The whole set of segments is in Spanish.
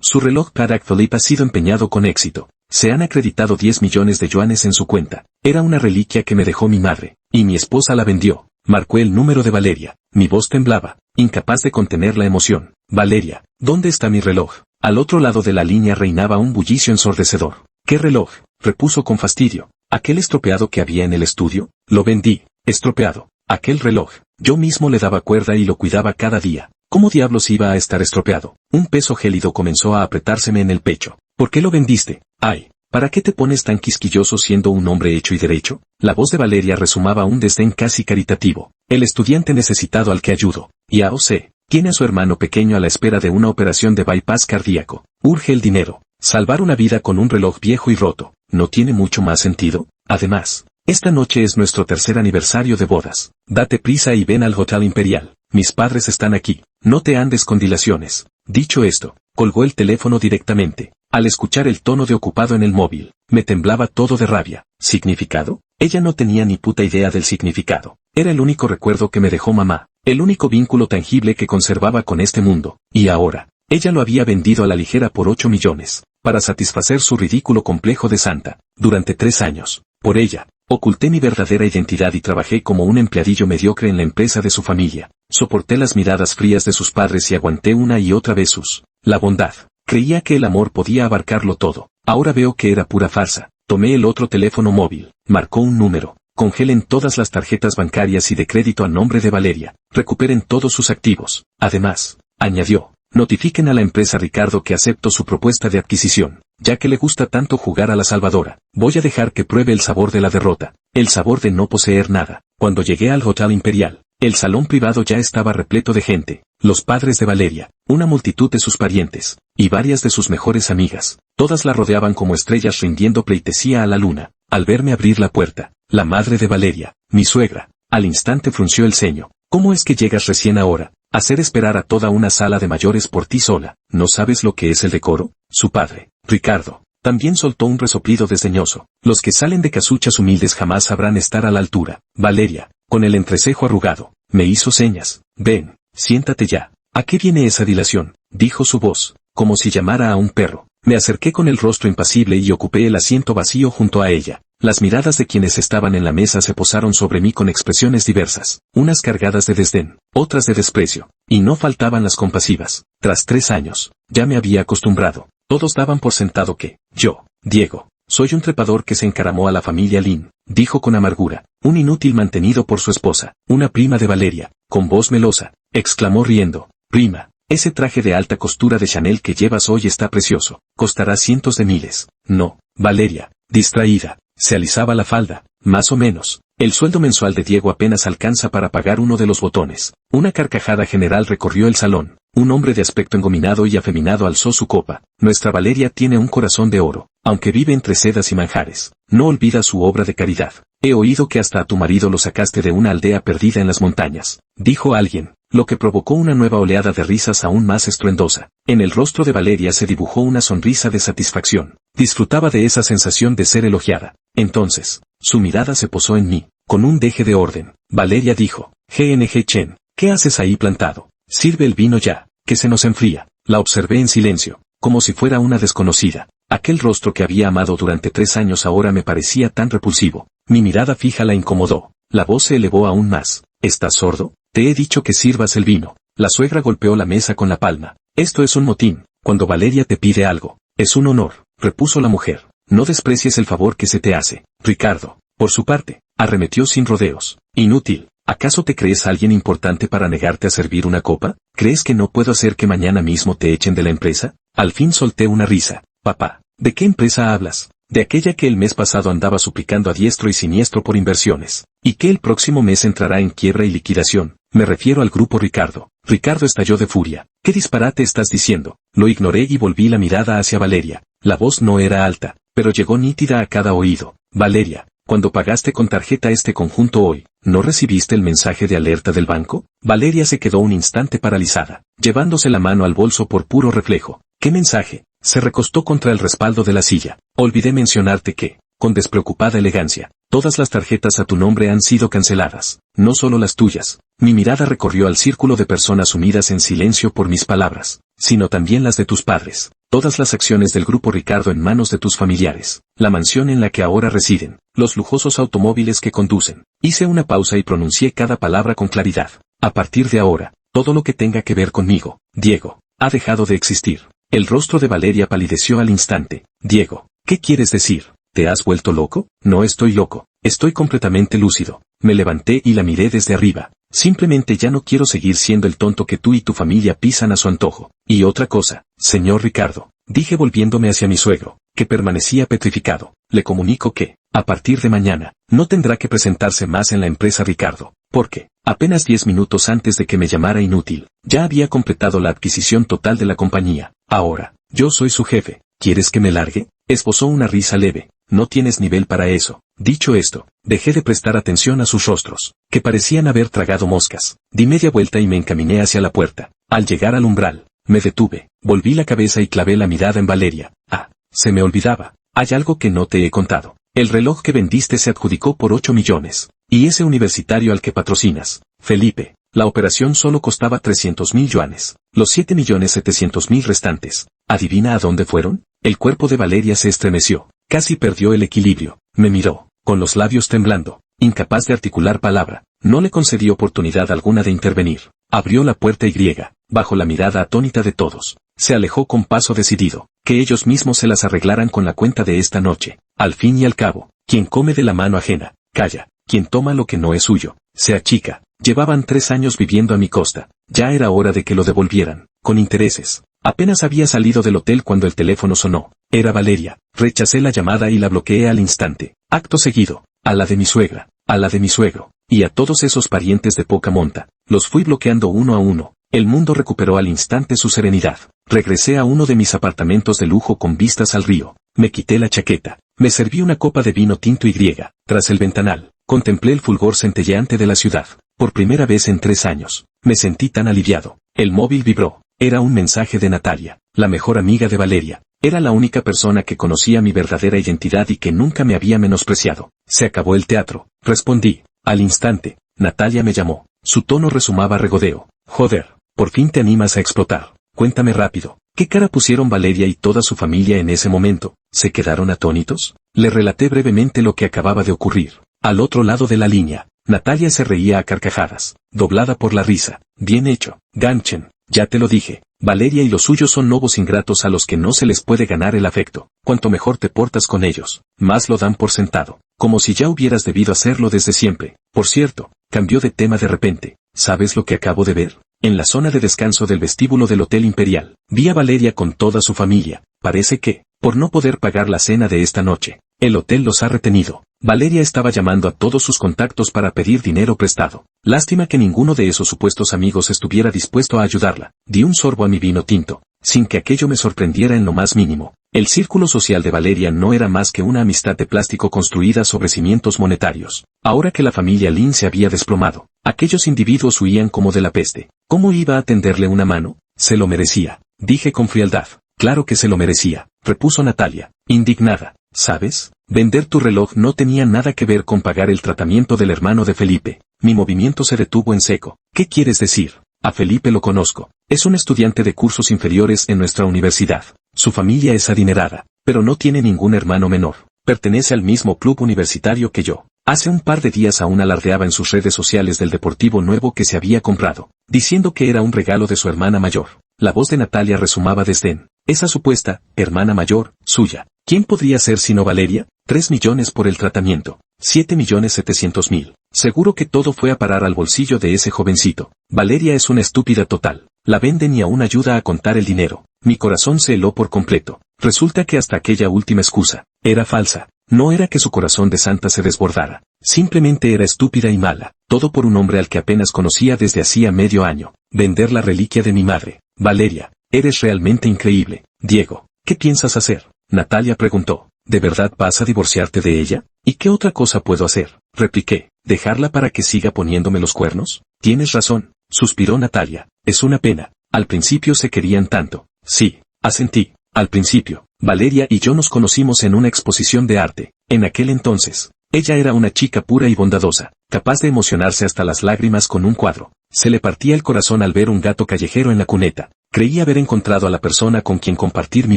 Su reloj Patek Philippe ha sido empeñado con éxito. Se han acreditado 10 millones de yuanes en su cuenta. Era una reliquia que me dejó mi madre, y mi esposa la vendió. Marcó el número de Valeria. Mi voz temblaba, incapaz de contener la emoción. Valeria, ¿dónde está mi reloj? Al otro lado de la línea reinaba un bullicio ensordecedor. ¿Qué reloj? Repuso con fastidio. ¿Aquel estropeado que había en el estudio? Lo vendí. Estropeado. Aquel reloj. Yo mismo le daba cuerda y lo cuidaba cada día. ¿Cómo diablos iba a estar estropeado? Un peso gélido comenzó a apretárseme en el pecho. ¿Por qué lo vendiste? Ay, ¿para qué te pones tan quisquilloso siendo un hombre hecho y derecho? La voz de Valeria resumaba un desdén casi caritativo. El estudiante necesitado al que ayudo. Ya os sé. Tiene a su hermano pequeño a la espera de una operación de bypass cardíaco. Urge el dinero. Salvar una vida con un reloj viejo y roto. ¿No tiene mucho más sentido? Además, esta noche es nuestro tercer aniversario de bodas. Date prisa y ven al Hotel Imperial. Mis padres están aquí. No te andes con dilaciones. Dicho esto, colgó el teléfono directamente. Al escuchar el tono de ocupado en el móvil, me temblaba todo de rabia. ¿Significado? Ella no tenía ni puta idea del significado. Era el único recuerdo que me dejó mamá, el único vínculo tangible que conservaba con este mundo. Y ahora, ella lo había vendido a la ligera por 8 millones, para satisfacer su ridículo complejo de santa. Durante 3 años, por ella, oculté mi verdadera identidad y trabajé como un empleadillo mediocre en la empresa de su familia. Soporté las miradas frías de sus padres y aguanté una y otra vez la bondad. Creía que el amor podía abarcarlo todo. Ahora veo que era pura farsa. Tomé el otro teléfono móvil. Marcó un número. Congelen todas las tarjetas bancarias y de crédito a nombre de Valeria. Recuperen todos sus activos. Además, añadió, notifiquen a la empresa Ricardo que acepto su propuesta de adquisición, ya que le gusta tanto jugar a la salvadora. Voy a dejar que pruebe el sabor de la derrota, el sabor de no poseer nada. Cuando llegué al Hotel Imperial, el salón privado ya estaba repleto de gente. Los padres de Valeria, una multitud de sus parientes, y varias de sus mejores amigas. Todas la rodeaban como estrellas rindiendo pleitesía a la luna. Al verme abrir la puerta, la madre de Valeria, mi suegra, al instante frunció el ceño. ¿Cómo es que llegas recién ahora? Hacer esperar a toda una sala de mayores por ti sola. ¿No sabes lo que es el decoro? Su padre, Ricardo, también soltó un resoplido desdeñoso. Los que salen de casuchas humildes jamás sabrán estar a la altura. Valeria, con el entrecejo arrugado, me hizo señas. Ven, siéntate ya. ¿A qué viene esa dilación? Dijo su voz, como si llamara a un perro. Me acerqué con el rostro impasible y ocupé el asiento vacío junto a ella. Las miradas de quienes estaban en la mesa se posaron sobre mí con expresiones diversas, unas cargadas de desdén, otras de desprecio, y no faltaban las compasivas. Tras 3 años, ya me había acostumbrado. Todos daban por sentado que, yo, Diego, soy un trepador que se encaramó a la familia Lin, dijo con amargura, un inútil mantenido por su esposa, una prima de Valeria, con voz melosa, exclamó riendo, prima, ese traje de alta costura de Chanel que llevas hoy está precioso, costará cientos de miles. No, Valeria, distraída, se alisaba la falda, más o menos. El sueldo mensual de Diego apenas alcanza para pagar uno de los botones. Una carcajada general recorrió el salón. Un hombre de aspecto engominado y afeminado alzó su copa. Nuestra Valeria tiene un corazón de oro, aunque vive entre sedas y manjares. No olvida su obra de caridad. He oído que hasta a tu marido lo sacaste de una aldea perdida en las montañas, dijo alguien, lo que provocó una nueva oleada de risas aún más estruendosa. En el rostro de Valeria se dibujó una sonrisa de satisfacción. Disfrutaba de esa sensación de ser elogiada. Entonces, su mirada se posó en mí, con un deje de orden. Valeria dijo, GNG Chen, ¿qué haces ahí plantado? Sirve el vino ya, que se nos enfría. La observé en silencio, como si fuera una desconocida. Aquel rostro que había amado durante 3 años ahora me parecía tan repulsivo. Mi mirada fija la incomodó. La voz se elevó aún más. ¿Estás sordo? Te he dicho que sirvas el vino. La suegra golpeó la mesa con la palma. Esto es un motín. Cuando Valeria te pide algo, es un honor, repuso la mujer. No desprecies el favor que se te hace. Ricardo, por su parte, arremetió sin rodeos. Inútil. ¿Acaso te crees alguien importante para negarte a servir una copa? ¿Crees que no puedo hacer que mañana mismo te echen de la empresa? Al fin solté una risa. Papá, ¿de qué empresa hablas? De aquella que el mes pasado andaba suplicando a diestro y siniestro por inversiones, y que el próximo mes entrará en quiebra y liquidación. Me refiero al grupo Ricardo. Ricardo estalló de furia. ¿Qué disparate estás diciendo? Lo ignoré y volví la mirada hacia Valeria. La voz no era alta, pero llegó nítida a cada oído. Valeria, cuando pagaste con tarjeta este conjunto hoy, ¿no recibiste el mensaje de alerta del banco? Valeria se quedó un instante paralizada, llevándose la mano al bolso por puro reflejo. ¿Qué mensaje? Se recostó contra el respaldo de la silla. Olvidé mencionarte que, con despreocupada elegancia, todas las tarjetas a tu nombre han sido canceladas, no solo las tuyas. Mi mirada recorrió al círculo de personas unidas en silencio por mis palabras, sino también las de tus padres. todas las acciones del Grupo Ricardo en manos de tus familiares, la mansión en la que ahora residen, los lujosos automóviles que conducen. Hice una pausa y pronuncié cada palabra con claridad. A partir de ahora, todo lo que tenga que ver conmigo, Diego, ha dejado de existir. El rostro de Valeria palideció al instante. Diego, ¿qué quieres decir? ¿Te has vuelto loco? No estoy loco, estoy completamente lúcido. Me levanté y la miré desde arriba. Simplemente ya no quiero seguir siendo el tonto que tú y tu familia pisan a su antojo. Y otra cosa, señor Ricardo, dije volviéndome hacia mi suegro, que permanecía petrificado. Le comunico que, a partir de mañana, no tendrá que presentarse más en la empresa Ricardo, porque, apenas 10 minutos antes de que me llamara inútil, ya había completado la adquisición total de la compañía. Ahora, yo soy su jefe. ¿Quieres que me largue? Esbozó una risa leve. No tienes nivel para eso. Dicho esto, dejé de prestar atención a sus rostros, que parecían haber tragado moscas. Di media vuelta y me encaminé hacia la puerta. Al llegar al umbral, me detuve, volví la cabeza y clavé la mirada en Valeria. Ah, se me olvidaba. Hay algo que no te he contado. El reloj que vendiste se adjudicó por 8 millones. Y ese universitario al que patrocinas, Felipe, la operación solo costaba 300.000 yuanes. Los 7.700.000 restantes, ¿adivina a dónde fueron? El cuerpo de Valeria se estremeció. Casi perdió el equilibrio. Me miró, con los labios temblando, incapaz de articular palabra. No le concedí oportunidad alguna de intervenir. Abrió la puerta y, bajo la mirada atónita de todos, se alejó con paso decidido. Que ellos mismos se las arreglaran con la cuenta de esta noche. Al fin y al cabo, quien come de la mano ajena, calla. Quien toma lo que no es suyo, se achica. Llevaban 3 años viviendo a mi costa. Ya era hora de que lo devolvieran, con intereses. Apenas había salido del hotel cuando el teléfono sonó. Era Valeria. Rechacé la llamada y la bloqueé al instante. Acto seguido, a la de mi suegra, a la de mi suegro, y a todos esos parientes de poca monta. Los fui bloqueando uno a uno. El mundo recuperó al instante su serenidad. Regresé a uno de mis apartamentos de lujo con vistas al río. Me quité la chaqueta. Me serví una copa de vino tinto y, tras el ventanal, contemplé el fulgor centelleante de la ciudad. Por primera vez en 3 años, me sentí tan aliviado. El móvil vibró. Era un mensaje de Natalia, la mejor amiga de Valeria. Era la única persona que conocía mi verdadera identidad y que nunca me había menospreciado. Se acabó el teatro. Respondí. Al instante, Natalia me llamó. Su tono resumaba regodeo. Joder, por fin te animas a explotar. Cuéntame rápido. ¿Qué cara pusieron Valeria y toda su familia en ese momento? ¿Se quedaron atónitos? Le relaté brevemente lo que acababa de ocurrir. Al otro lado de la línea, Natalia se reía a carcajadas, doblada por la risa. Bien hecho, Ganchen. Ya te lo dije, Valeria y los suyos son lobos ingratos a los que no se les puede ganar el afecto. Cuanto mejor te portas con ellos, más lo dan por sentado, como si ya hubieras debido hacerlo desde siempre. Por cierto, cambió de tema de repente. ¿Sabes lo que acabo de ver? En la zona de descanso del vestíbulo del Hotel Imperial, vi a Valeria con toda su familia. Parece que, por no poder pagar la cena de esta noche, el hotel los ha retenido. Valeria estaba llamando a todos sus contactos para pedir dinero prestado. Lástima que ninguno de esos supuestos amigos estuviera dispuesto a ayudarla. Di un sorbo a mi vino tinto, sin que aquello me sorprendiera en lo más mínimo. El círculo social de Valeria no era más que una amistad de plástico construida sobre cimientos monetarios. Ahora que la familia Lin se había desplomado, aquellos individuos huían como de la peste. ¿Cómo iba a tenderle una mano? Se lo merecía, dije con frialdad. Claro que se lo merecía, repuso Natalia, indignada. ¿Sabes? Vender tu reloj no tenía nada que ver con pagar el tratamiento del hermano de Felipe. Mi movimiento se detuvo en seco. ¿Qué quieres decir? A Felipe lo conozco. Es un estudiante de cursos inferiores en nuestra universidad. Su familia es adinerada, pero no tiene ningún hermano menor. Pertenece al mismo club universitario que yo. Hace un par de días aún alardeaba en sus redes sociales del deportivo nuevo que se había comprado, diciendo que era un regalo de su hermana mayor. La voz de Natalia resumaba desdén. Esa supuesta hermana mayor, suya. ¿Quién podría ser sino Valeria? 3 millones por el tratamiento. 7.700.000. Seguro que todo fue a parar al bolsillo de ese jovencito. Valeria es una estúpida total. La venden y aún ayuda a contar el dinero. Mi corazón se heló por completo. Resulta que hasta aquella última excusa era falsa. No era que su corazón de santa se desbordara. Simplemente era estúpida y mala. Todo por un hombre al que apenas conocía desde hacía medio año. Vender la reliquia de mi madre. Valeria, eres realmente increíble. Diego, ¿qué piensas hacer? Natalia preguntó. ¿De verdad vas a divorciarte de ella? ¿Y qué otra cosa puedo hacer? Repliqué. ¿Dejarla para que siga poniéndome los cuernos? Tienes razón, suspiró Natalia. Es una pena. Al principio se querían tanto. Sí, asentí. Al principio, Valeria y yo nos conocimos en una exposición de arte. En aquel entonces, ella era una chica pura y bondadosa, capaz de emocionarse hasta las lágrimas con un cuadro. Se le partía el corazón al ver un gato callejero en la cuneta. Creí haber encontrado a la persona con quien compartir mi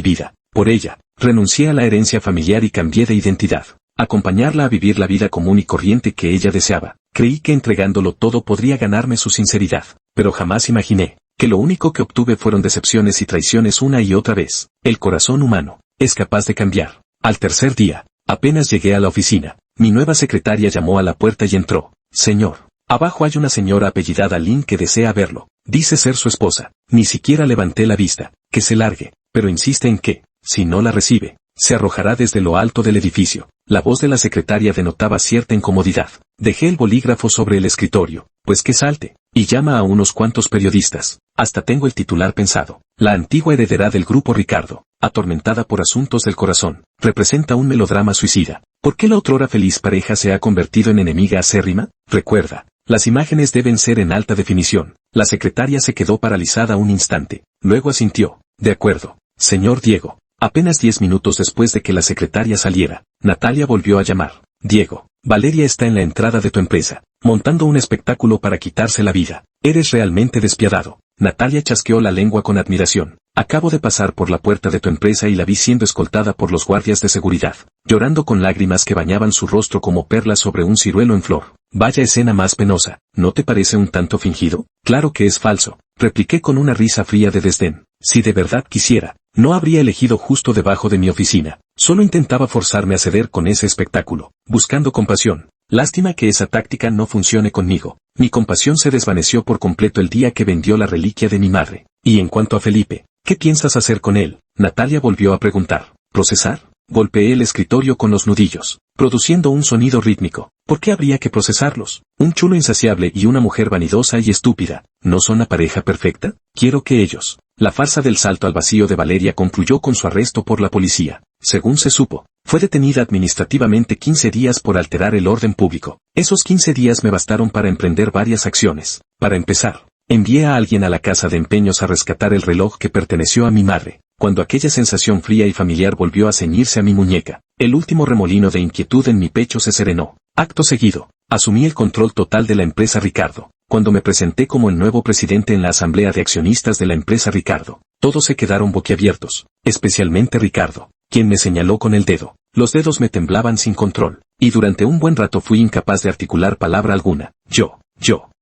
vida. Por ella, renuncié a la herencia familiar y cambié de identidad. Acompañarla a vivir la vida común y corriente que ella deseaba. Creí que entregándolo todo podría ganarme su sinceridad. Pero jamás imaginé que lo único que obtuve fueron decepciones y traiciones una y otra vez. El corazón humano es capaz de cambiar. Al tercer día, apenas llegué a la oficina, mi nueva secretaria llamó a la puerta y entró. Señor, abajo hay una señora apellidada Lin que desea verlo. Dice ser su esposa. Ni siquiera levanté la vista. Que se largue, pero insiste en que, si no la recibe, se arrojará desde lo alto del edificio. La voz de la secretaria denotaba cierta incomodidad. Dejé el bolígrafo sobre el escritorio. Pues que salte, y llama a unos cuantos periodistas. Hasta tengo el titular pensado. La antigua heredera del grupo Ricardo, atormentada por asuntos del corazón, representa un melodrama suicida. ¿Por qué la otrora feliz pareja se ha convertido en enemiga acérrima? Recuerda, las imágenes deben ser en alta definición. La secretaria se quedó paralizada un instante. Luego asintió. De acuerdo, señor Diego. Apenas 10 minutos después de que la secretaria saliera, Natalia volvió a llamar. Diego, Valeria está en la entrada de tu empresa, montando un espectáculo para quitarse la vida. Eres realmente despiadado. Natalia chasqueó la lengua con admiración. Acabo de pasar por la puerta de tu empresa y la vi siendo escoltada por los guardias de seguridad, llorando con lágrimas que bañaban su rostro como perlas sobre un ciruelo en flor. Vaya escena más penosa, ¿no te parece un tanto fingido? Claro que es falso, repliqué con una risa fría de desdén. Si de verdad quisiera, no habría elegido justo debajo de mi oficina. Solo intentaba forzarme a ceder con ese espectáculo, buscando compasión. Lástima que esa táctica no funcione conmigo. Mi compasión se desvaneció por completo el día que vendió la reliquia de mi madre. Y en cuanto a Felipe, ¿qué piensas hacer con él? Natalia volvió a preguntar. ¿Procesar? Golpeé el escritorio con los nudillos, produciendo un sonido rítmico. ¿Por qué habría que procesarlos? Un chulo insaciable y una mujer vanidosa y estúpida, ¿no son la pareja perfecta? Quiero que ellos. La farsa del salto al vacío de Valeria concluyó con su arresto por la policía. Según se supo, fue detenida administrativamente 15 días por alterar el orden público. Esos 15 días me bastaron para emprender varias acciones. Para empezar, envié a alguien a la casa de empeños a rescatar el reloj que perteneció a mi madre. Cuando aquella sensación fría y familiar volvió a ceñirse a mi muñeca, el último remolino de inquietud en mi pecho se serenó. Acto seguido, asumí el control total de la empresa Ricardo. Cuando me presenté como el nuevo presidente en la asamblea de accionistas de la empresa Ricardo, todos se quedaron boquiabiertos, especialmente Ricardo, quien me señaló con el dedo. Los dedos me temblaban sin control, y durante un buen rato fui incapaz de articular palabra alguna. Yo,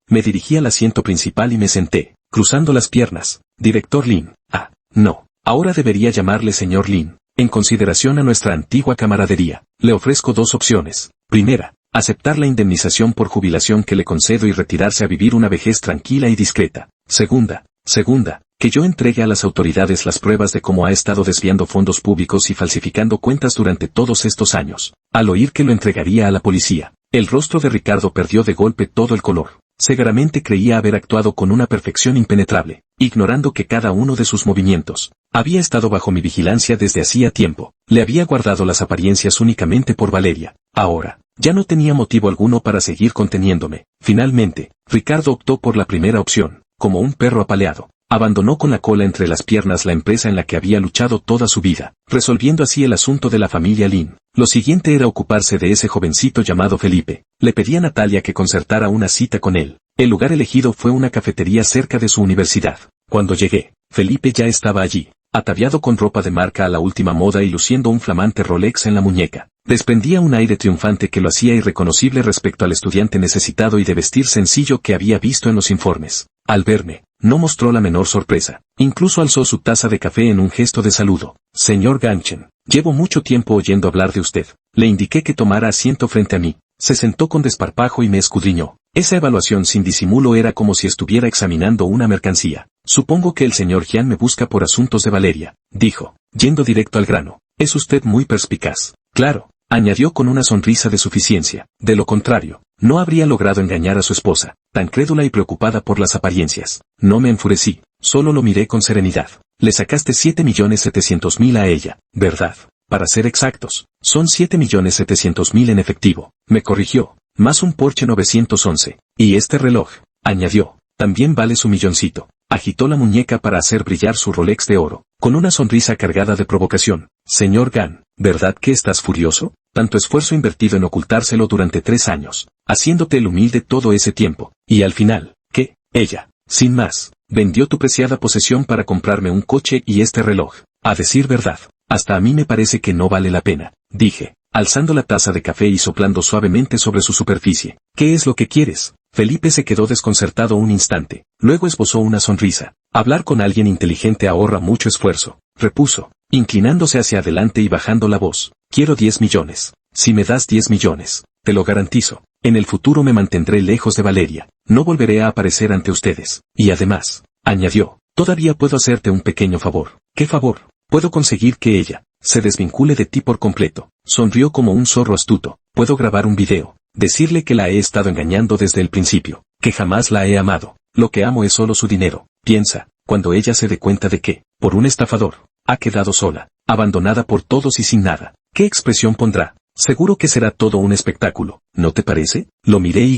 me dirigí al asiento principal y me senté, cruzando las piernas. Director Lin. Ah, no. Ahora debería llamarle señor Lin. En consideración a nuestra antigua camaradería, le ofrezco dos opciones. Primera, aceptar la indemnización por jubilación que le concedo y retirarse a vivir una vejez tranquila y discreta. Segunda, que yo entregue a las autoridades las pruebas de cómo ha estado desviando fondos públicos y falsificando cuentas durante todos estos años. Al oír que lo entregaría a la policía, el rostro de Ricardo perdió de golpe todo el color. Seguramente creía haber actuado con una perfección impenetrable, ignorando que cada uno de sus movimientos había estado bajo mi vigilancia desde hacía tiempo. Le había guardado las apariencias únicamente por Valeria. Ahora, ya no tenía motivo alguno para seguir conteniéndome. Finalmente, Ricardo optó por la primera opción. Como un perro apaleado, abandonó con la cola entre las piernas la empresa en la que había luchado toda su vida, resolviendo así el asunto de la familia Lin. Lo siguiente era ocuparse de ese jovencito llamado Felipe. Le pedí a Natalia que concertara una cita con él. El lugar elegido fue una cafetería cerca de su universidad. Cuando llegué, Felipe ya estaba allí, ataviado con ropa de marca a la última moda y luciendo un flamante Rolex en la muñeca. Desprendía un aire triunfante que lo hacía irreconocible respecto al estudiante necesitado y de vestir sencillo que había visto en los informes. Al verme, no mostró la menor sorpresa. Incluso alzó su taza de café en un gesto de saludo. Señor Ganchen, llevo mucho tiempo oyendo hablar de usted. Le indiqué que tomara asiento frente a mí. Se sentó con desparpajo y me escudriñó. Esa evaluación sin disimulo era como si estuviera examinando una mercancía. Supongo que el señor Jian me busca por asuntos de Valeria, dijo, yendo directo al grano. Es usted muy perspicaz. Claro, añadió con una sonrisa de suficiencia. De lo contrario, no habría logrado engañar a su esposa, tan crédula y preocupada por las apariencias. No me enfurecí, solo lo miré con serenidad. Le sacaste 7.700.000 a ella, ¿verdad? Para ser exactos, son 7.700.000 en efectivo. Me corrigió, más un Porsche 911. Y este reloj, añadió, también vale su milloncito. Agitó la muñeca para hacer brillar su Rolex de oro, con una sonrisa cargada de provocación. Señor Gan, ¿verdad que estás furioso? Tanto esfuerzo invertido en ocultárselo durante 3 años, haciéndote el humilde todo ese tiempo. Y al final, ¿qué? Ella, sin más, vendió tu preciada posesión para comprarme un coche y este reloj. A decir verdad, hasta a mí me parece que no vale la pena, dije, alzando la taza de café y soplando suavemente sobre su superficie. ¿Qué es lo que quieres? Felipe se quedó desconcertado un instante, luego esbozó una sonrisa. Hablar con alguien inteligente ahorra mucho esfuerzo, repuso, inclinándose hacia adelante y bajando la voz. Quiero 10 millones. Si me das 10 millones, te lo garantizo. En el futuro me mantendré lejos de Valeria. No volveré a aparecer ante ustedes. Y además, añadió, todavía puedo hacerte un pequeño favor. ¿Qué favor? Puedo conseguir que ella se desvincule de ti por completo. Sonrió como un zorro astuto. Puedo grabar un video. Decirle que la he estado engañando desde el principio. Que jamás la he amado. Lo que amo es solo su dinero. Piensa, cuando ella se dé cuenta de que, por un estafador, ha quedado sola, abandonada por todos y sin nada. ¿Qué expresión pondrá? Seguro que será todo un espectáculo, ¿no te parece? Lo miré y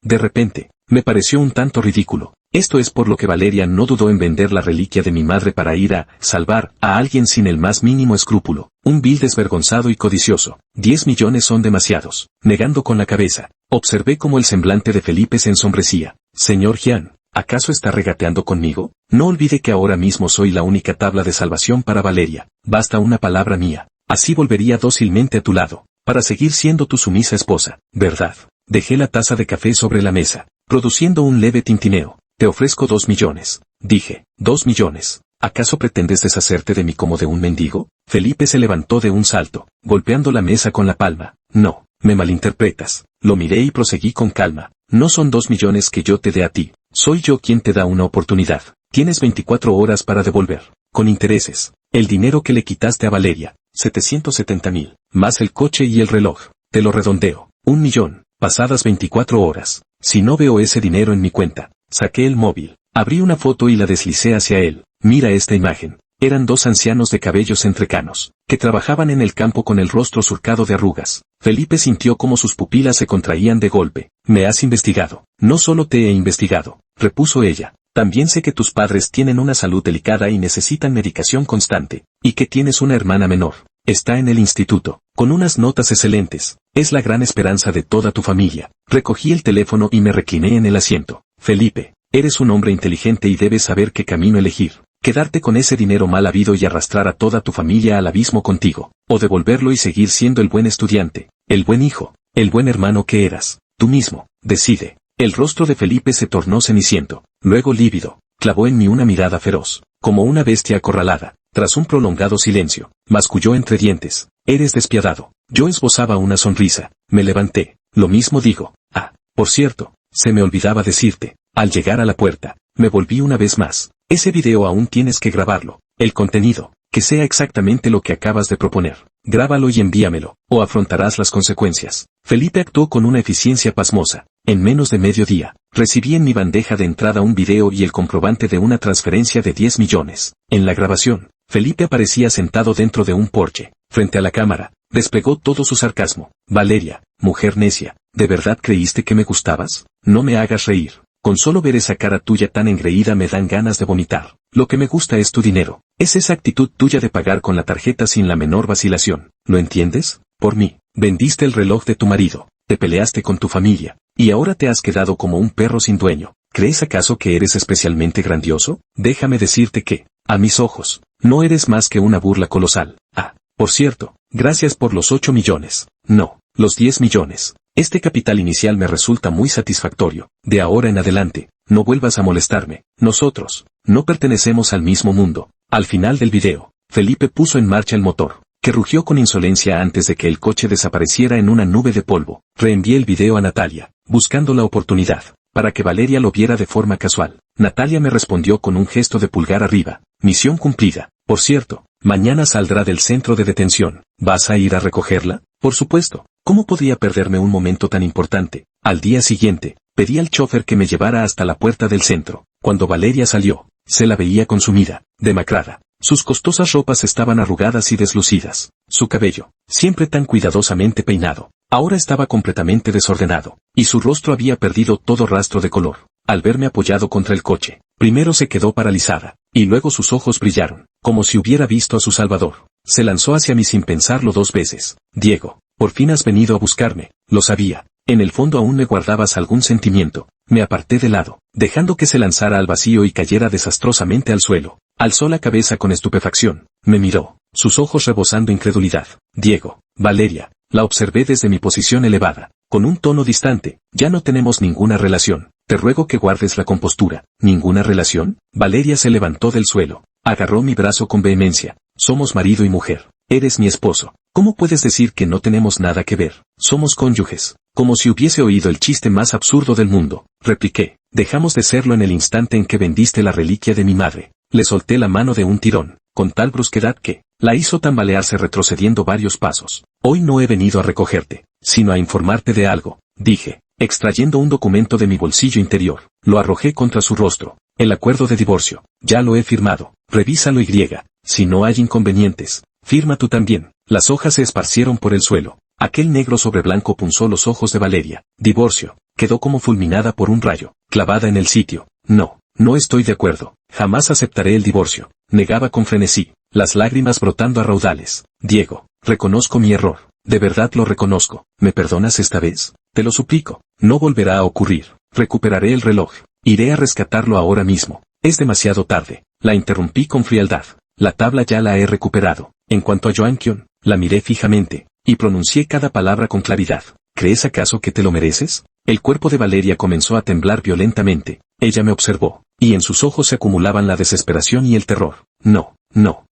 de repente, me pareció un tanto ridículo. Esto es por lo que Valeria no dudó en vender la reliquia de mi madre para ir a salvar a alguien sin el más mínimo escrúpulo. Un vil desvergonzado y codicioso. 10 millones son demasiados. Negando con la cabeza, observé cómo el semblante de Felipe se ensombrecía. Señor Jean, ¿acaso está regateando conmigo? No olvide que ahora mismo soy la única tabla de salvación para Valeria. Basta una palabra mía. Así volvería dócilmente a tu lado, para seguir siendo tu sumisa esposa, ¿verdad? Dejé la taza de café sobre la mesa, produciendo un leve tintineo. Te ofrezco 2 millones. Dije, 2 millones. ¿Acaso pretendes deshacerte de mí como de un mendigo? Felipe se levantó de un salto, golpeando la mesa con la palma. No, me malinterpretas. Lo miré y proseguí con calma. No son 2 millones que yo te dé a ti. Soy yo quien te da una oportunidad. Tienes 24 horas para devolver, con intereses, el dinero que le quitaste a Valeria. 770.000, más el coche y el reloj. Te lo redondeo. 1 millón, pasadas 24 horas. Si no veo ese dinero en mi cuenta. Saqué el móvil, abrí una foto y la deslicé hacia él. Mira esta imagen. Eran 2 ancianos de cabellos entrecanos, que trabajaban en el campo con el rostro surcado de arrugas. Felipe sintió como sus pupilas se contraían de golpe. Me has investigado. No solo te he investigado, repuso ella. También sé que tus padres tienen una salud delicada y necesitan medicación constante, y que tienes una hermana menor. Está en el instituto, con unas notas excelentes. Es la gran esperanza de toda tu familia. Recogí el teléfono y me recliné en el asiento. Felipe, eres un hombre inteligente y debes saber qué camino elegir. Quedarte con ese dinero mal habido y arrastrar a toda tu familia al abismo contigo, o devolverlo y seguir siendo el buen estudiante, el buen hijo, el buen hermano que eras. Tú mismo, decide. El rostro de Felipe se tornó ceniciento, luego lívido, clavó en mí una mirada feroz, como una bestia acorralada. Tras un prolongado silencio, masculló entre dientes. Eres despiadado. Yo esbozaba una sonrisa. Me levanté. Lo mismo digo. Ah, por cierto, se me olvidaba decirte. Al llegar a la puerta, me volví una vez más. Ese video aún tienes que grabarlo. El contenido, que sea exactamente lo que acabas de proponer. Grábalo y envíamelo, o afrontarás las consecuencias. Felipe actuó con una eficiencia pasmosa. En menos de mediodía, recibí en mi bandeja de entrada un video y el comprobante de una transferencia de 10 millones. En la grabación, Felipe aparecía sentado dentro de un porche, frente a la cámara. Desplegó todo su sarcasmo. Valeria, mujer necia, ¿de verdad creíste que me gustabas? No me hagas reír. Con solo ver esa cara tuya tan engreída me dan ganas de vomitar. Lo que me gusta es tu dinero. Es esa actitud tuya de pagar con la tarjeta sin la menor vacilación. ¿Lo entiendes? Por mí, vendiste el reloj de tu marido, te peleaste con tu familia, y ahora te has quedado como un perro sin dueño. ¿Crees acaso que eres especialmente grandioso? Déjame decirte que, a mis ojos, no eres más que una burla colosal. Ah, por cierto, gracias por los 8 millones. No, los 10 millones. Este capital inicial me resulta muy satisfactorio. De ahora en adelante, no vuelvas a molestarme. Nosotros, no pertenecemos al mismo mundo. Al final del video, Felipe puso en marcha el motor, que rugió con insolencia antes de que el coche desapareciera en una nube de polvo. Reenvié el video a Natalia, buscando la oportunidad, para que Valeria lo viera de forma casual. Natalia me respondió con un gesto de pulgar arriba. Misión cumplida. Por cierto, mañana saldrá del centro de detención. ¿Vas a ir a recogerla? Por supuesto. ¿Cómo podría perderme un momento tan importante? Al día siguiente, pedí al chofer que me llevara hasta la puerta del centro. Cuando Valeria salió, se la veía consumida, demacrada. Sus costosas ropas estaban arrugadas y deslucidas. Su cabello, siempre tan cuidadosamente peinado, ahora estaba completamente desordenado, y su rostro había perdido todo rastro de color. Al verme apoyado contra el coche, primero se quedó paralizada, y luego sus ojos brillaron, como si hubiera visto a su salvador. Se lanzó hacia mí sin pensarlo 2 veces. Diego, por fin has venido a buscarme. Lo sabía. En el fondo aún me guardabas algún sentimiento. Me aparté de lado, dejando que se lanzara al vacío y cayera desastrosamente al suelo. Alzó la cabeza con estupefacción, me miró, sus ojos rebosando incredulidad. Diego, Valeria, la observé desde mi posición elevada, con un tono distante, ya no tenemos ninguna relación, te ruego que guardes la compostura. ¿Ninguna relación? Valeria se levantó del suelo, agarró mi brazo con vehemencia, somos marido y mujer, eres mi esposo, ¿cómo puedes decir que no tenemos nada que ver? Somos cónyuges. Como si hubiese oído el chiste más absurdo del mundo, repliqué, dejamos de serlo en el instante en que vendiste la reliquia de mi madre. Le solté la mano de un tirón, con tal brusquedad que la hizo tambalearse retrocediendo varios pasos. Hoy no he venido a recogerte, sino a informarte de algo, dije, extrayendo un documento de mi bolsillo interior. Lo arrojé contra su rostro. El acuerdo de divorcio, ya lo he firmado, revísalo y, si no hay inconvenientes, firma tú también. Las hojas se esparcieron por el suelo. Aquel negro sobre blanco punzó los ojos de Valeria. Divorcio, quedó como fulminada por un rayo, clavada en el sitio. No estoy de acuerdo, jamás aceptaré el divorcio, negaba con frenesí, las lágrimas brotando a raudales. Diego, reconozco mi error, de verdad lo reconozco, ¿me perdonas esta vez? Te lo suplico, no volverá a ocurrir, recuperaré el reloj, iré a rescatarlo ahora mismo. Es demasiado tarde, la interrumpí con frialdad, la tabla ya la he recuperado. En cuanto a Joankion, la miré fijamente, y pronuncié cada palabra con claridad. ¿Crees acaso que te lo mereces? El cuerpo de Valeria comenzó a temblar violentamente. Ella me observó, y en sus ojos se acumulaban la desesperación y el terror. No,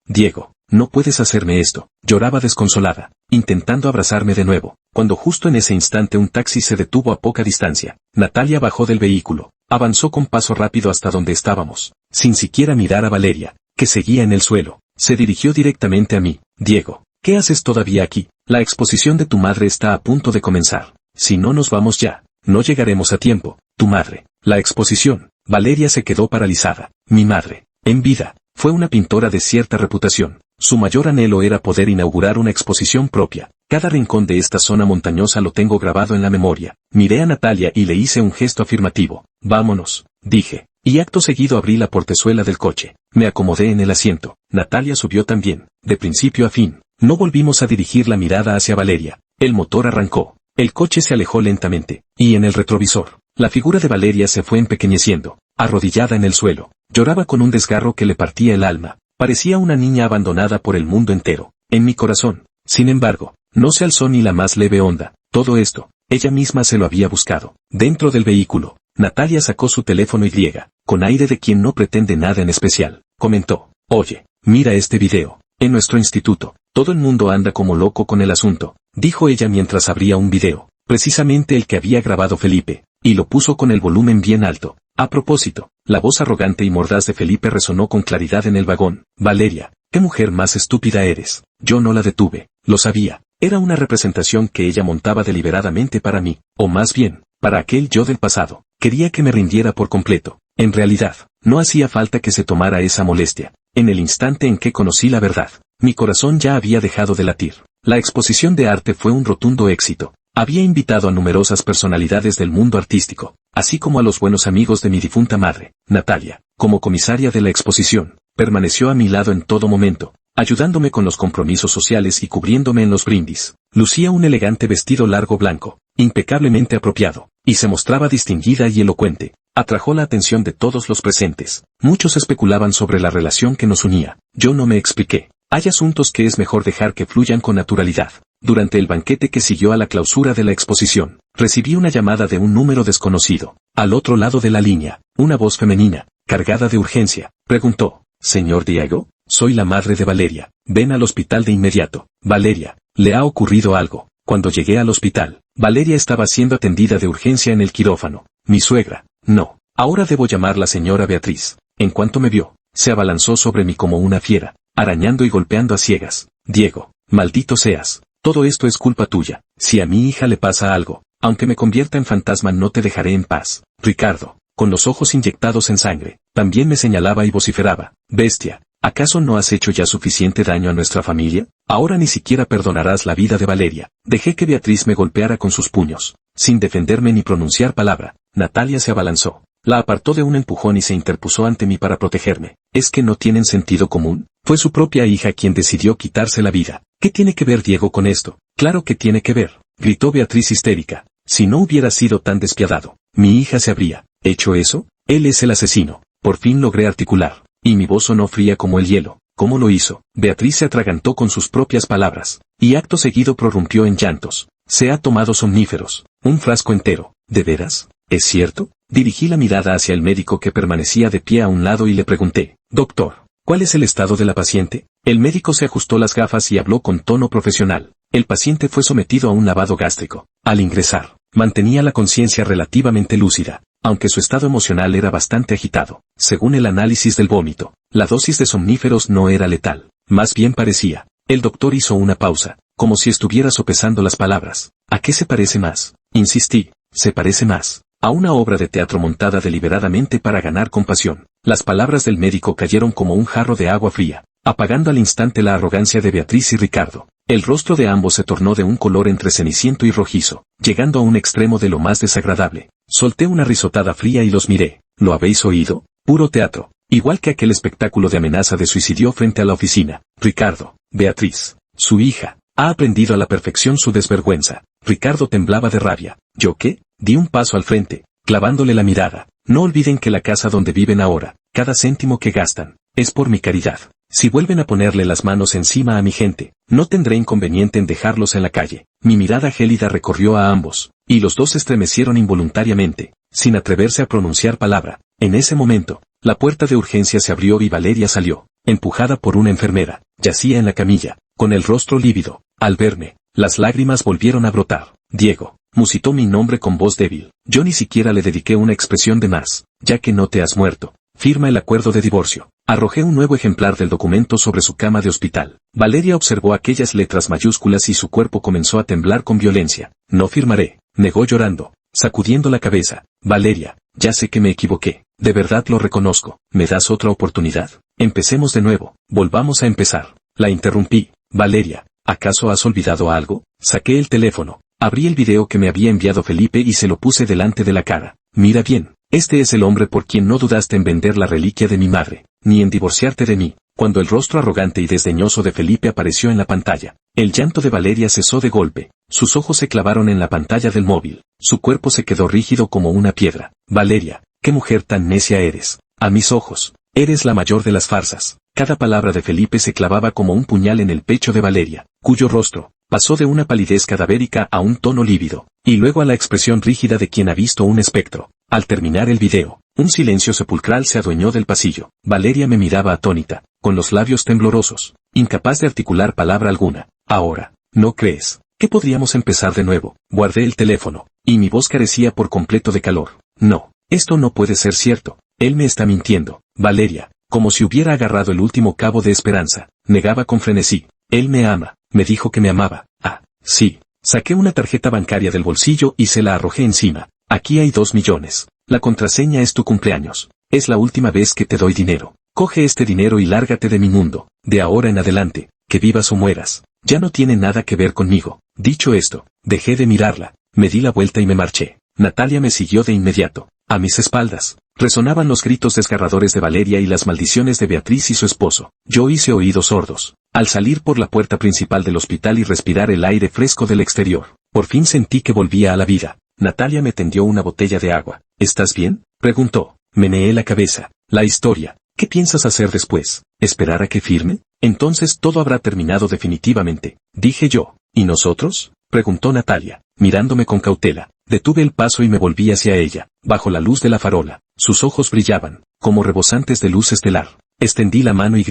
Diego, no puedes hacerme esto. Lloraba desconsolada, intentando abrazarme de nuevo, cuando justo en ese instante un taxi se detuvo a poca distancia. Natalia bajó del vehículo, avanzó con paso rápido hasta donde estábamos, sin siquiera mirar a Valeria, que seguía en el suelo. Se dirigió directamente a mí. Diego, ¿qué haces todavía aquí? La exposición de tu madre está a punto de comenzar. Si no nos vamos ya, no llegaremos a tiempo. Tu madre. La exposición. Valeria se quedó paralizada. Mi madre, en vida, fue una pintora de cierta reputación. Su mayor anhelo era poder inaugurar una exposición propia. Cada rincón de esta zona montañosa lo tengo grabado en la memoria. Miré a Natalia y le hice un gesto afirmativo. Vámonos, dije, y acto seguido abrí la portezuela del coche. Me acomodé en el asiento. Natalia subió también, de principio a fin. No volvimos a dirigir la mirada hacia Valeria. El motor arrancó. El coche se alejó lentamente, y en el retrovisor, la figura de Valeria se fue empequeñeciendo, arrodillada en el suelo. Lloraba con un desgarro que le partía el alma. Parecía una niña abandonada por el mundo entero. En mi corazón, sin embargo, no se alzó ni la más leve onda. Todo esto, ella misma se lo había buscado. Dentro del vehículo, Natalia sacó su teléfono y, con aire de quien no pretende nada en especial, comentó, oye, mira este video. En nuestro instituto, todo el mundo anda como loco con el asunto, dijo ella mientras abría un video, precisamente el que había grabado Felipe, y lo puso con el volumen bien alto. A propósito, la voz arrogante y mordaz de Felipe resonó con claridad en el vagón. Valeria, qué mujer más estúpida eres. Yo no la detuve, lo sabía. Era una representación que ella montaba deliberadamente para mí, o más bien, para aquel yo del pasado. Quería que me rindiera por completo. En realidad, no hacía falta que se tomara esa molestia. En el instante en que conocí la verdad, mi corazón ya había dejado de latir. La exposición de arte fue un rotundo éxito. Había invitado a numerosas personalidades del mundo artístico, así como a los buenos amigos de mi difunta madre. Natalia, como comisaria de la exposición, permaneció a mi lado en todo momento, ayudándome con los compromisos sociales y cubriéndome en los brindis. Lucía un elegante vestido largo blanco, impecablemente apropiado, y se mostraba distinguida y elocuente. Atrajo la atención de todos los presentes. Muchos especulaban sobre la relación que nos unía. Yo no me expliqué. Hay asuntos que es mejor dejar que fluyan con naturalidad. Durante el banquete que siguió a la clausura de la exposición, recibí una llamada de un número desconocido. Al otro lado de la línea, una voz femenina, cargada de urgencia, preguntó, «Señor Diego, soy la madre de Valeria. Ven al hospital de inmediato». Valeria, le ha ocurrido algo. Cuando llegué al hospital, Valeria estaba siendo atendida de urgencia en el quirófano. Mi suegra, no. Ahora debo llamar la señora Beatriz. En cuanto me vio, se abalanzó sobre mí como una fiera, arañando y golpeando a ciegas. Diego, maldito seas. Todo esto es culpa tuya. Si a mi hija le pasa algo, aunque me convierta en fantasma no te dejaré en paz. Ricardo, con los ojos inyectados en sangre, también me señalaba y vociferaba. Bestia, ¿acaso no has hecho ya suficiente daño a nuestra familia? Ahora ni siquiera perdonarás la vida de Valeria. Dejé que Beatriz me golpeara con sus puños. Sin defenderme ni pronunciar palabra, Natalia se abalanzó. La apartó de un empujón y se interpuso ante mí para protegerme. ¿Es que no tienen sentido común? Fue su propia hija quien decidió quitarse la vida. ¿Qué tiene que ver Diego con esto? Claro que tiene que ver, gritó Beatriz histérica. Si no hubiera sido tan despiadado, Mi hija se habría hecho eso. Él es el asesino. Por fin logré articular. Y mi voz sonó fría como el hielo. ¿Cómo lo hizo? Beatriz se atragantó con sus propias palabras. Y acto seguido prorrumpió en llantos. Se ha tomado somníferos. Un frasco entero. ¿De veras? ¿Es cierto? Dirigí la mirada hacia el médico que permanecía de pie a un lado y le pregunté. Doctor, ¿cuál es el estado de la paciente? El médico se ajustó las gafas y habló con tono profesional. El paciente fue sometido a un lavado gástrico. Al ingresar, mantenía la conciencia relativamente lúcida, aunque su estado emocional era bastante agitado. Según el análisis del vómito, la dosis de somníferos no era letal. Más bien parecía. El doctor hizo una pausa, como si estuviera sopesando las palabras. ¿A qué se parece más? Insistí. Se parece más a una obra de teatro montada deliberadamente para ganar compasión. Las palabras del médico cayeron como un jarro de agua fría, apagando al instante la arrogancia de Beatriz y Ricardo. El rostro de ambos se tornó de un color entre ceniciento y rojizo, llegando a un extremo de lo más desagradable. Solté una risotada fría y los miré. ¿Lo habéis oído? Puro teatro. Igual que aquel espectáculo de amenaza de suicidio frente a la oficina. Ricardo, Beatriz, su hija, ha aprendido a la perfección su desvergüenza. Ricardo temblaba de rabia. ¿Yo qué? Di un paso al frente, clavándole la mirada. No olviden que la casa donde viven ahora, cada céntimo que gastan, es por mi caridad. Si vuelven a ponerle las manos encima a mi gente, no tendré inconveniente en dejarlos en la calle. Mi mirada gélida recorrió a ambos, y los dos estremecieron involuntariamente, sin atreverse a pronunciar palabra. En ese momento, la puerta de urgencia se abrió y Valeria salió, empujada por una enfermera. Yacía en la camilla, con el rostro lívido. Al verme, las lágrimas volvieron a brotar. Diego, musitó mi nombre con voz débil. Yo ni siquiera le dediqué una expresión de más. Ya que no te has muerto, firma el acuerdo de divorcio. Arrojé un nuevo ejemplar del documento sobre su cama de hospital. Valeria observó aquellas letras mayúsculas y su cuerpo comenzó a temblar con violencia. No firmaré, negó llorando, sacudiendo la cabeza. Valeria, ya sé que me equivoqué. De verdad lo reconozco. ¿Me das otra oportunidad? Empecemos de nuevo. Volvamos a empezar. La interrumpí. Valeria, ¿acaso has olvidado algo? Saqué el teléfono. Abrí el video que me había enviado Felipe y se lo puse delante de la cara. Mira bien, este es el hombre por quien no dudaste en vender la reliquia de mi madre, ni en divorciarte de mí. Cuando el rostro arrogante y desdeñoso de Felipe apareció en la pantalla, el llanto de Valeria cesó de golpe. Sus ojos se clavaron en la pantalla del móvil. Su cuerpo se quedó rígido como una piedra. Valeria, qué mujer tan necia eres. A mis ojos, eres la mayor de las farsas. Cada palabra de Felipe se clavaba como un puñal en el pecho de Valeria, cuyo rostro pasó de una palidez cadavérica a un tono lívido, y luego a la expresión rígida de quien ha visto un espectro. Al terminar el video, un silencio sepulcral se adueñó del pasillo. Valeria me miraba atónita, con los labios temblorosos, incapaz de articular palabra alguna. Ahora, ¿no crees que podríamos empezar de nuevo? Guardé el teléfono, y mi voz carecía por completo de calor. No, esto no puede ser cierto. Él me está mintiendo. Valeria, como si hubiera agarrado el último cabo de esperanza, negaba con frenesí. Él me ama, me dijo que me amaba. Ah, sí. Saqué una tarjeta bancaria del bolsillo y se la arrojé encima. Aquí hay 2 millones. La contraseña es tu cumpleaños. Es la última vez que te doy dinero. Coge este dinero y lárgate de mi mundo. De ahora en adelante, que vivas o mueras, ya no tiene nada que ver conmigo. Dicho esto, dejé de mirarla, me di la vuelta y me marché. Natalia me siguió de inmediato. A mis espaldas, resonaban los gritos desgarradores de Valeria y las maldiciones de Beatriz y su esposo. Yo hice oídos sordos. Al salir por la puerta principal del hospital y respirar el aire fresco del exterior, por fin sentí que volvía a la vida. Natalia me tendió una botella de agua. ¿Estás bien?, preguntó. Meneé la cabeza. La historia. ¿Qué piensas hacer después? ¿Esperar a que firme? Entonces todo habrá terminado definitivamente, dije yo. ¿Y nosotros?, preguntó Natalia, mirándome con cautela. Detuve el paso y me volví hacia ella, bajo la luz de la farola. Sus ojos brillaban, como rebosantes de luz estelar. Extendí la mano y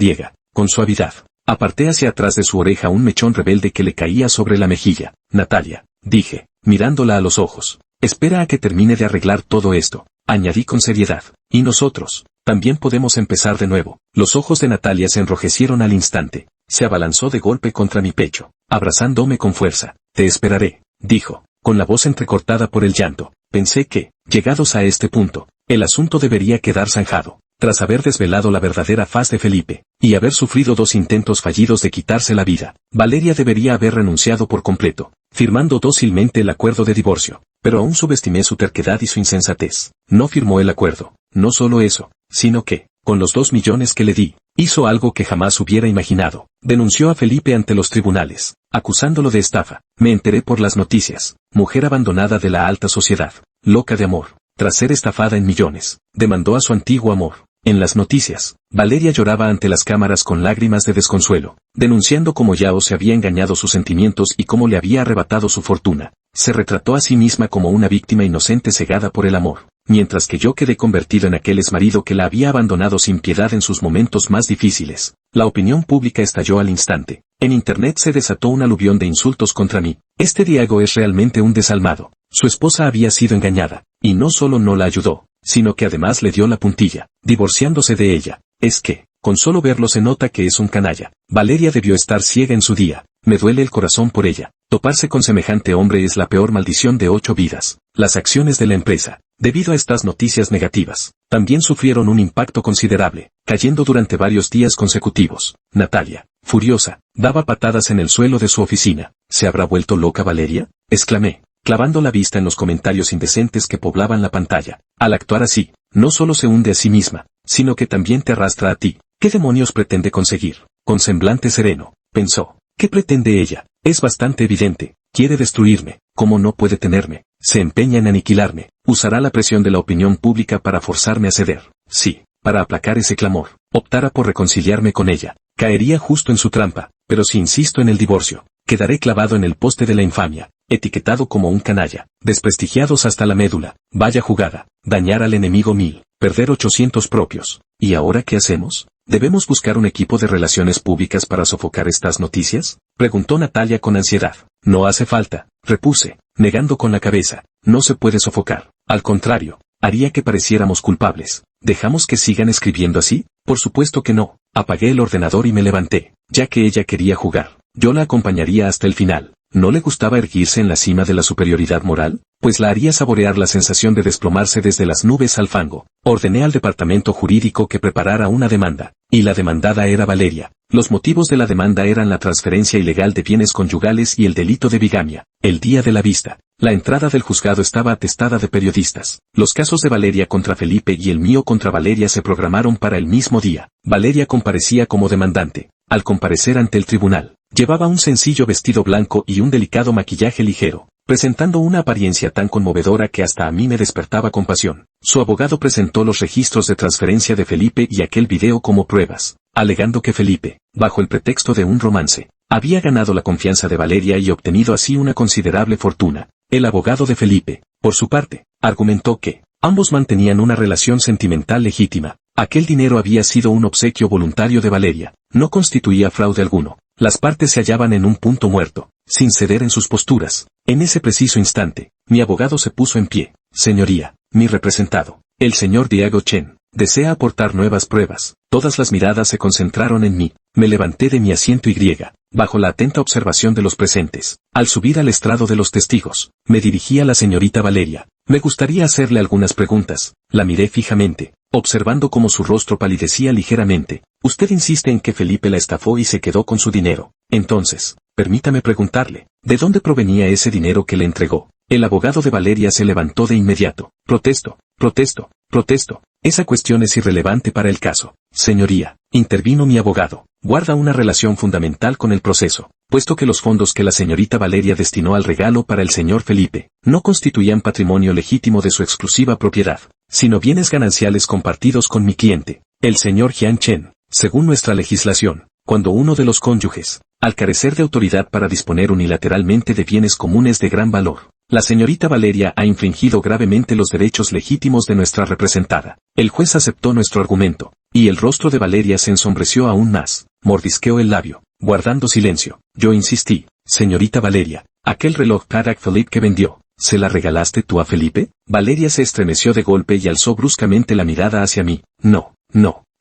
con suavidad, aparté hacia atrás de su oreja un mechón rebelde que le caía sobre la mejilla. Natalia, dije, mirándola a los ojos, espera a que termine de arreglar todo esto. Añadí con seriedad, y nosotros, también podemos empezar de nuevo. Los ojos de Natalia se enrojecieron al instante. Se abalanzó de golpe contra mi pecho, abrazándome con fuerza. Te esperaré, dijo, con la voz entrecortada por el llanto. Pensé que, llegados a este punto, el asunto debería quedar zanjado. Tras haber desvelado la verdadera faz de Felipe, y haber sufrido 2 intentos fallidos de quitarse la vida, Valeria debería haber renunciado por completo, firmando dócilmente el acuerdo de divorcio. Pero aún subestimé su terquedad y su insensatez. No firmó el acuerdo. No solo eso, sino que, con los 2 millones que le di, hizo algo que jamás hubiera imaginado. Denunció a Felipe ante los tribunales, acusándolo de estafa. Me enteré por las noticias. Mujer abandonada de la alta sociedad, loca de amor. tras ser estafada en millones, demandó a su antiguo amor. En las noticias, Valeria lloraba ante las cámaras con lágrimas de desconsuelo, denunciando cómo Yao se había engañado sus sentimientos y cómo le había arrebatado su fortuna. Se retrató a sí misma como una víctima inocente cegada por el amor, mientras que yo quedé convertido en aquel exmarido que la había abandonado sin piedad en sus momentos más difíciles. La opinión pública estalló al instante. En internet se desató un aluvión de insultos contra mí. Este Diego es realmente un desalmado. Su esposa había sido engañada, y no solo no la ayudó, sino que además le dio la puntilla, divorciándose de ella. Es que, con solo verlo se nota que es un canalla. Valeria debió estar ciega en su día. Me duele el corazón por ella. Toparse con semejante hombre es la peor maldición de 8 vidas. Las acciones de la empresa, debido a estas noticias negativas, también sufrieron un impacto considerable, cayendo durante varios días consecutivos. Natalia, furiosa, daba patadas en el suelo de su oficina. ¿Se habrá vuelto loca Valeria?, exclamé, clavando la vista en los comentarios indecentes que poblaban la pantalla. Al actuar así, no solo se hunde a sí misma, sino que también te arrastra a ti. ¿Qué demonios pretende conseguir? Con semblante sereno, pensó. ¿Qué pretende ella? Es bastante evidente. Quiere destruirme. ¿Cómo no puede tenerme? Se empeña en aniquilarme. Usará la presión de la opinión pública para forzarme a ceder. Sí, para aplacar ese clamor. Optara por reconciliarme con ella. Caería justo en su trampa. Pero si insisto en el divorcio, quedaré clavado en el poste de la infamia, etiquetado como un canalla, desprestigiados hasta la médula. Vaya jugada. Dañar al enemigo 1000, perder 800 propios. ¿Y ahora qué hacemos? ¿Debemos buscar un equipo de relaciones públicas para sofocar estas noticias?, preguntó Natalia con ansiedad. No hace falta, repuse, negando con la cabeza. No se puede sofocar. Al contrario, haría que pareciéramos culpables. ¿Dejamos que sigan escribiendo así? Por supuesto que no. Apagué el ordenador y me levanté. Ya que ella quería jugar, yo la acompañaría hasta el final. ¿No le gustaba erguirse en la cima de la superioridad moral? Pues la haría saborear la sensación de desplomarse desde las nubes al fango. Ordené al departamento jurídico que preparara una demanda, y la demandada era Valeria. Los motivos de la demanda eran la transferencia ilegal de bienes conyugales y el delito de bigamia. El día de la vista, la entrada del juzgado estaba atestada de periodistas. Los casos de Valeria contra Felipe y el mío contra Valeria se programaron para el mismo día. Valeria comparecía como demandante. Al comparecer ante el tribunal, llevaba un sencillo vestido blanco y un delicado maquillaje ligero, presentando una apariencia tan conmovedora que hasta a mí me despertaba compasión. Su abogado presentó los registros de transferencia de Felipe y aquel video como pruebas, alegando que Felipe, bajo el pretexto de un romance, había ganado la confianza de Valeria y obtenido así una considerable fortuna. El abogado de Felipe, por su parte, argumentó que ambos mantenían una relación sentimental legítima. Aquel dinero había sido un obsequio voluntario de Valeria, no constituía fraude alguno. Las partes se hallaban en un punto muerto, sin ceder en sus posturas. En ese preciso instante, mi abogado se puso en pie. Señoría, mi representado, el señor Diego Chen, desea aportar nuevas pruebas. Todas las miradas se concentraron en mí. Me levanté de mi asiento y, bajo la atenta observación de los presentes, al subir al estrado de los testigos, me dirigí a la señorita Valeria. Me gustaría hacerle algunas preguntas. La miré fijamente, observando cómo su rostro palidecía ligeramente. Usted insiste en que Felipe la estafó y se quedó con su dinero. Entonces, permítame preguntarle, ¿de dónde provenía ese dinero que le entregó? El abogado de Valeria se levantó de inmediato. Protesto. Esa cuestión es irrelevante para el caso. Señoría, intervino mi abogado, guarda una relación fundamental con el proceso, puesto que los fondos que la señorita Valeria destinó al regalo para el señor Felipe no constituían patrimonio legítimo de su exclusiva propiedad, sino bienes gananciales compartidos con mi cliente, el señor Jian Chen. Según nuestra legislación, cuando uno de los cónyuges, al carecer de autoridad para disponer unilateralmente de bienes comunes de gran valor, la señorita Valeria ha infringido gravemente los derechos legítimos de nuestra representada. El juez aceptó nuestro argumento, y el rostro de Valeria se ensombreció aún más. Mordisqueó el labio, guardando silencio. Yo insistí, señorita Valeria, aquel reloj Patek Philippe que vendió, ¿se la regalaste tú a Felipe? Valeria se estremeció de golpe y alzó bruscamente la mirada hacia mí. No,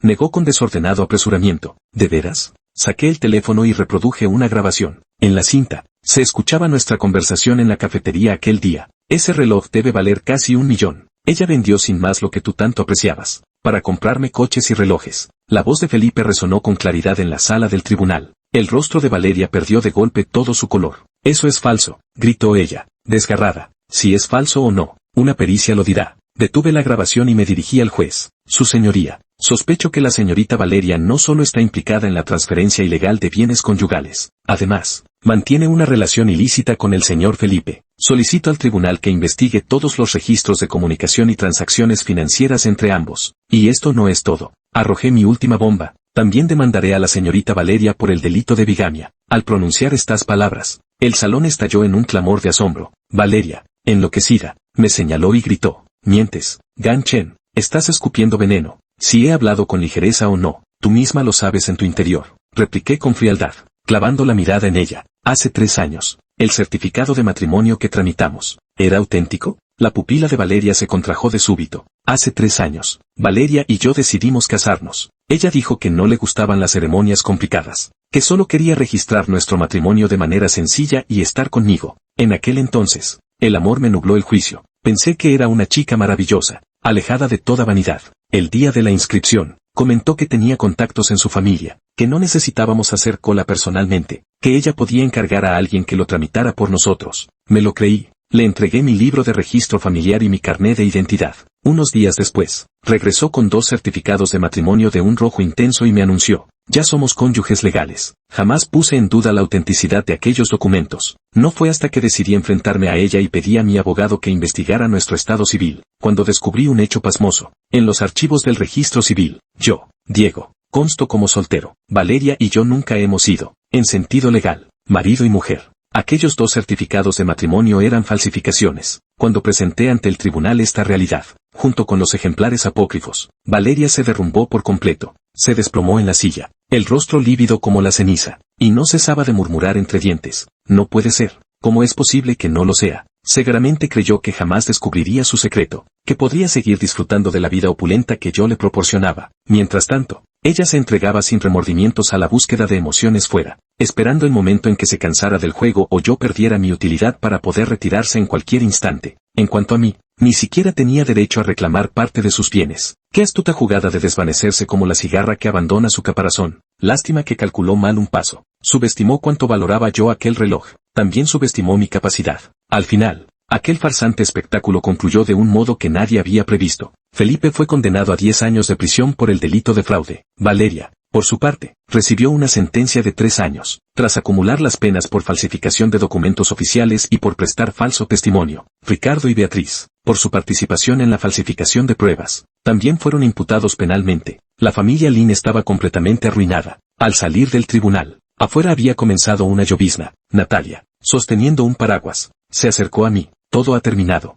negó con desordenado apresuramiento. ¿De veras? Saqué el teléfono y reproduje una grabación. En la cinta, se escuchaba nuestra conversación en la cafetería aquel día. Ese reloj debe valer casi 1 millón. Ella vendió sin más lo que tú tanto apreciabas, para comprarme coches y relojes. La voz de Felipe resonó con claridad en la sala del tribunal. El rostro de Valeria perdió de golpe todo su color. Eso es falso, gritó ella, desgarrada. Si es falso o no, una pericia lo dirá. Detuve la grabación y me dirigí al juez. Su señoría, sospecho que la señorita Valeria no solo está implicada en la transferencia ilegal de bienes conyugales. Además, Mantiene una relación ilícita con el señor Felipe. Solicito al tribunal que investigue todos los registros de comunicación y transacciones financieras entre ambos. Y esto no es todo. Arrojé mi última bomba. También demandaré a la señorita Valeria por el delito de bigamia. Al pronunciar estas palabras, el salón estalló en un clamor de asombro. Valeria, enloquecida, me señaló y gritó: «Mientes, Gan Chen, estás escupiendo veneno. Si he hablado con ligereza o no, tú misma lo sabes en tu interior», repliqué con frialdad, clavando la mirada en ella. «Hace 3 años, el certificado de matrimonio que tramitamos, ¿era auténtico?». La pupila de Valeria se contrajo de súbito. «Hace 3 años, Valeria y yo decidimos casarnos». Ella dijo que no le gustaban las ceremonias complicadas, que solo quería registrar nuestro matrimonio de manera sencilla y estar conmigo. En aquel entonces, el amor me nubló el juicio. Pensé que era una chica maravillosa, alejada de toda vanidad. El día de la inscripción, comentó que tenía contactos en su familia, que no necesitábamos hacer cola personalmente, que ella podía encargar a alguien que lo tramitara por nosotros. Me lo creí. Le entregué mi libro de registro familiar y mi carné de identidad. Unos días después, regresó con 2 certificados de matrimonio de un rojo intenso y me anunció: «Ya somos cónyuges legales». Jamás puse en duda la autenticidad de aquellos documentos. No fue hasta que decidí enfrentarme a ella y pedí a mi abogado que investigara nuestro estado civil, cuando descubrí un hecho pasmoso. En los archivos del registro civil, yo, Diego, consto como soltero. Valeria y yo nunca hemos sido, en sentido legal, marido y mujer. Aquellos 2 certificados de matrimonio eran falsificaciones. Cuando presenté ante el tribunal esta realidad, junto con los ejemplares apócrifos, Valeria se derrumbó por completo. Se desplomó en la silla, el rostro lívido como la ceniza, y no cesaba de murmurar entre dientes: «No puede ser. ¿Cómo es posible que no lo sea?». Seguramente creyó que jamás descubriría su secreto, que podría seguir disfrutando de la vida opulenta que yo le proporcionaba. Mientras tanto, ella se entregaba sin remordimientos a la búsqueda de emociones fuera, esperando el momento en que se cansara del juego o yo perdiera mi utilidad para poder retirarse en cualquier instante. En cuanto a mí, ni siquiera tenía derecho a reclamar parte de sus bienes. Qué astuta jugada de desvanecerse como la cigarra que abandona su caparazón. Lástima que calculó mal un paso. Subestimó cuánto valoraba yo aquel reloj. También subestimó mi capacidad. Al final, aquel farsante espectáculo concluyó de un modo que nadie había previsto. Felipe fue condenado a 10 años de prisión por el delito de fraude. Valeria, por su parte, recibió una sentencia de 3 años, tras acumular las penas por falsificación de documentos oficiales y por prestar falso testimonio. Ricardo y Beatriz, por su participación en la falsificación de pruebas, también fueron imputados penalmente. La familia Lin estaba completamente arruinada. Al salir del tribunal, afuera había comenzado una llovizna. Natalia, sosteniendo un paraguas, se acercó a mí. «Todo ha terminado»,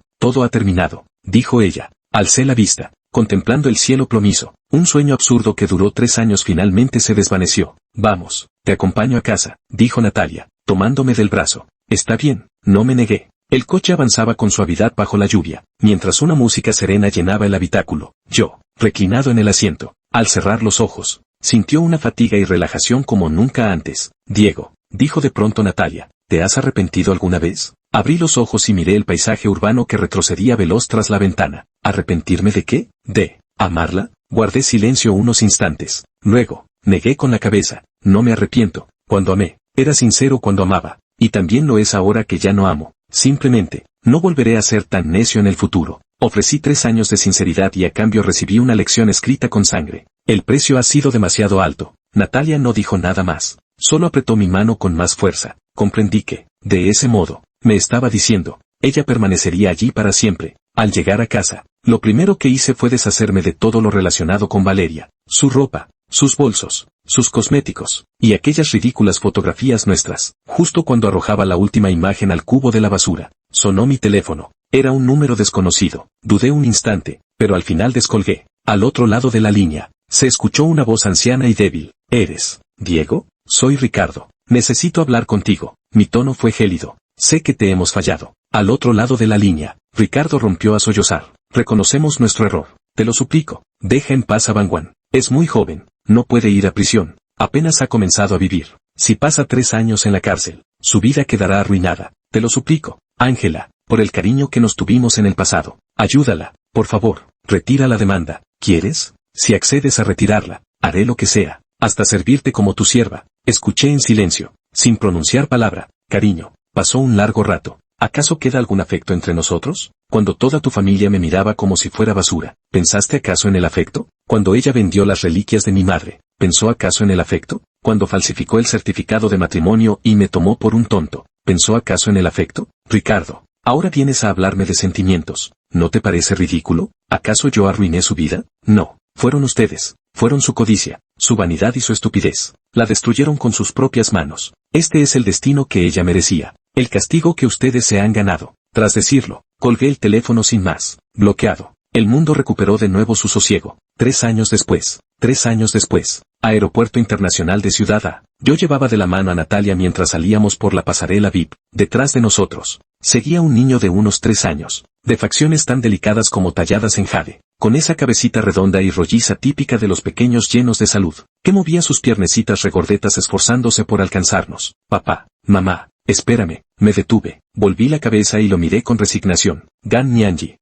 dijo ella. Alcé la vista, contemplando el cielo plomizo. Un sueño absurdo que duró 3 años finalmente se desvaneció. «Vamos, te acompaño a casa», dijo Natalia, tomándome del brazo. «Está bien», no me negué. El coche avanzaba con suavidad bajo la lluvia, mientras una música serena llenaba el habitáculo. Yo, reclinado en el asiento, al cerrar los ojos, sintió una fatiga y relajación como nunca antes. «Diego», dijo de pronto Natalia, «¿te has arrepentido alguna vez?». Abrí los ojos y miré el paisaje urbano que retrocedía veloz tras la ventana. ¿Arrepentirme de qué? ¿De amarla? Guardé silencio unos instantes. Luego, negué con la cabeza. «No me arrepiento. Cuando amé, era sincero cuando amaba. Y también lo es ahora que ya no amo. Simplemente, no volveré a ser tan necio en el futuro». Ofrecí 3 años de sinceridad y a cambio recibí una lección escrita con sangre. El precio ha sido demasiado alto. Natalia no dijo nada más. Solo apretó mi mano con más fuerza. Comprendí que, de ese modo, me estaba diciendo, ella permanecería allí para siempre. Al llegar a casa, lo primero que hice fue deshacerme de todo lo relacionado con Valeria, su ropa, sus bolsos, sus cosméticos, y aquellas ridículas fotografías nuestras. Justo cuando arrojaba la última imagen al cubo de la basura, sonó mi teléfono. Era un número desconocido. Dudé un instante, pero al final descolgué. Al otro lado de la línea, se escuchó una voz anciana y débil. «¿Eres Diego? Soy Ricardo. Necesito hablar contigo». Mi tono fue gélido. «Sé que te hemos fallado». Al otro lado de la línea, Ricardo rompió a sollozar. «Reconocemos nuestro error. Te lo suplico. Deja en paz a Bangwan. Es muy joven. No puede ir a prisión. Apenas ha comenzado a vivir. Si pasa 3 años en la cárcel, su vida quedará arruinada. Te lo suplico. Ángela, por el cariño que nos tuvimos en el pasado, ayúdala, por favor. Retira la demanda. ¿Quieres? Si accedes a retirarla, haré lo que sea, hasta servirte como tu sierva». Escuché en silencio, sin pronunciar palabra. «Cariño». Pasó un largo rato. ¿Acaso queda algún afecto entre nosotros? Cuando toda tu familia me miraba como si fuera basura, ¿pensaste acaso en el afecto? Cuando ella vendió las reliquias de mi madre, ¿pensó acaso en el afecto? cuando falsificó el certificado de matrimonio y me tomó por un tonto. ¿Pensó acaso en el afecto? Ricardo, ahora vienes a hablarme de sentimientos. ¿No te parece ridículo? ¿Acaso yo arruiné su vida? No, fueron ustedes, fueron su codicia, su vanidad y su estupidez. La destruyeron con sus propias manos. Este es el destino que ella merecía, el castigo que ustedes se han ganado. Tras decirlo, colgué el teléfono sin más, bloqueado. El mundo recuperó de nuevo su sosiego. 3 años después, Aeropuerto Internacional de Ciudad A. Yo llevaba de la mano a Natalia mientras salíamos por la pasarela VIP. Detrás de nosotros, seguía un niño de unos 3 años, de facciones tan delicadas como talladas en jade, con esa cabecita redonda y rolliza típica de los pequeños llenos de salud, que movía sus piernecitas regordetas esforzándose por alcanzarnos. Papá, mamá, espérame, me detuve, volví la cabeza y lo miré con resignación. Gan Nianji,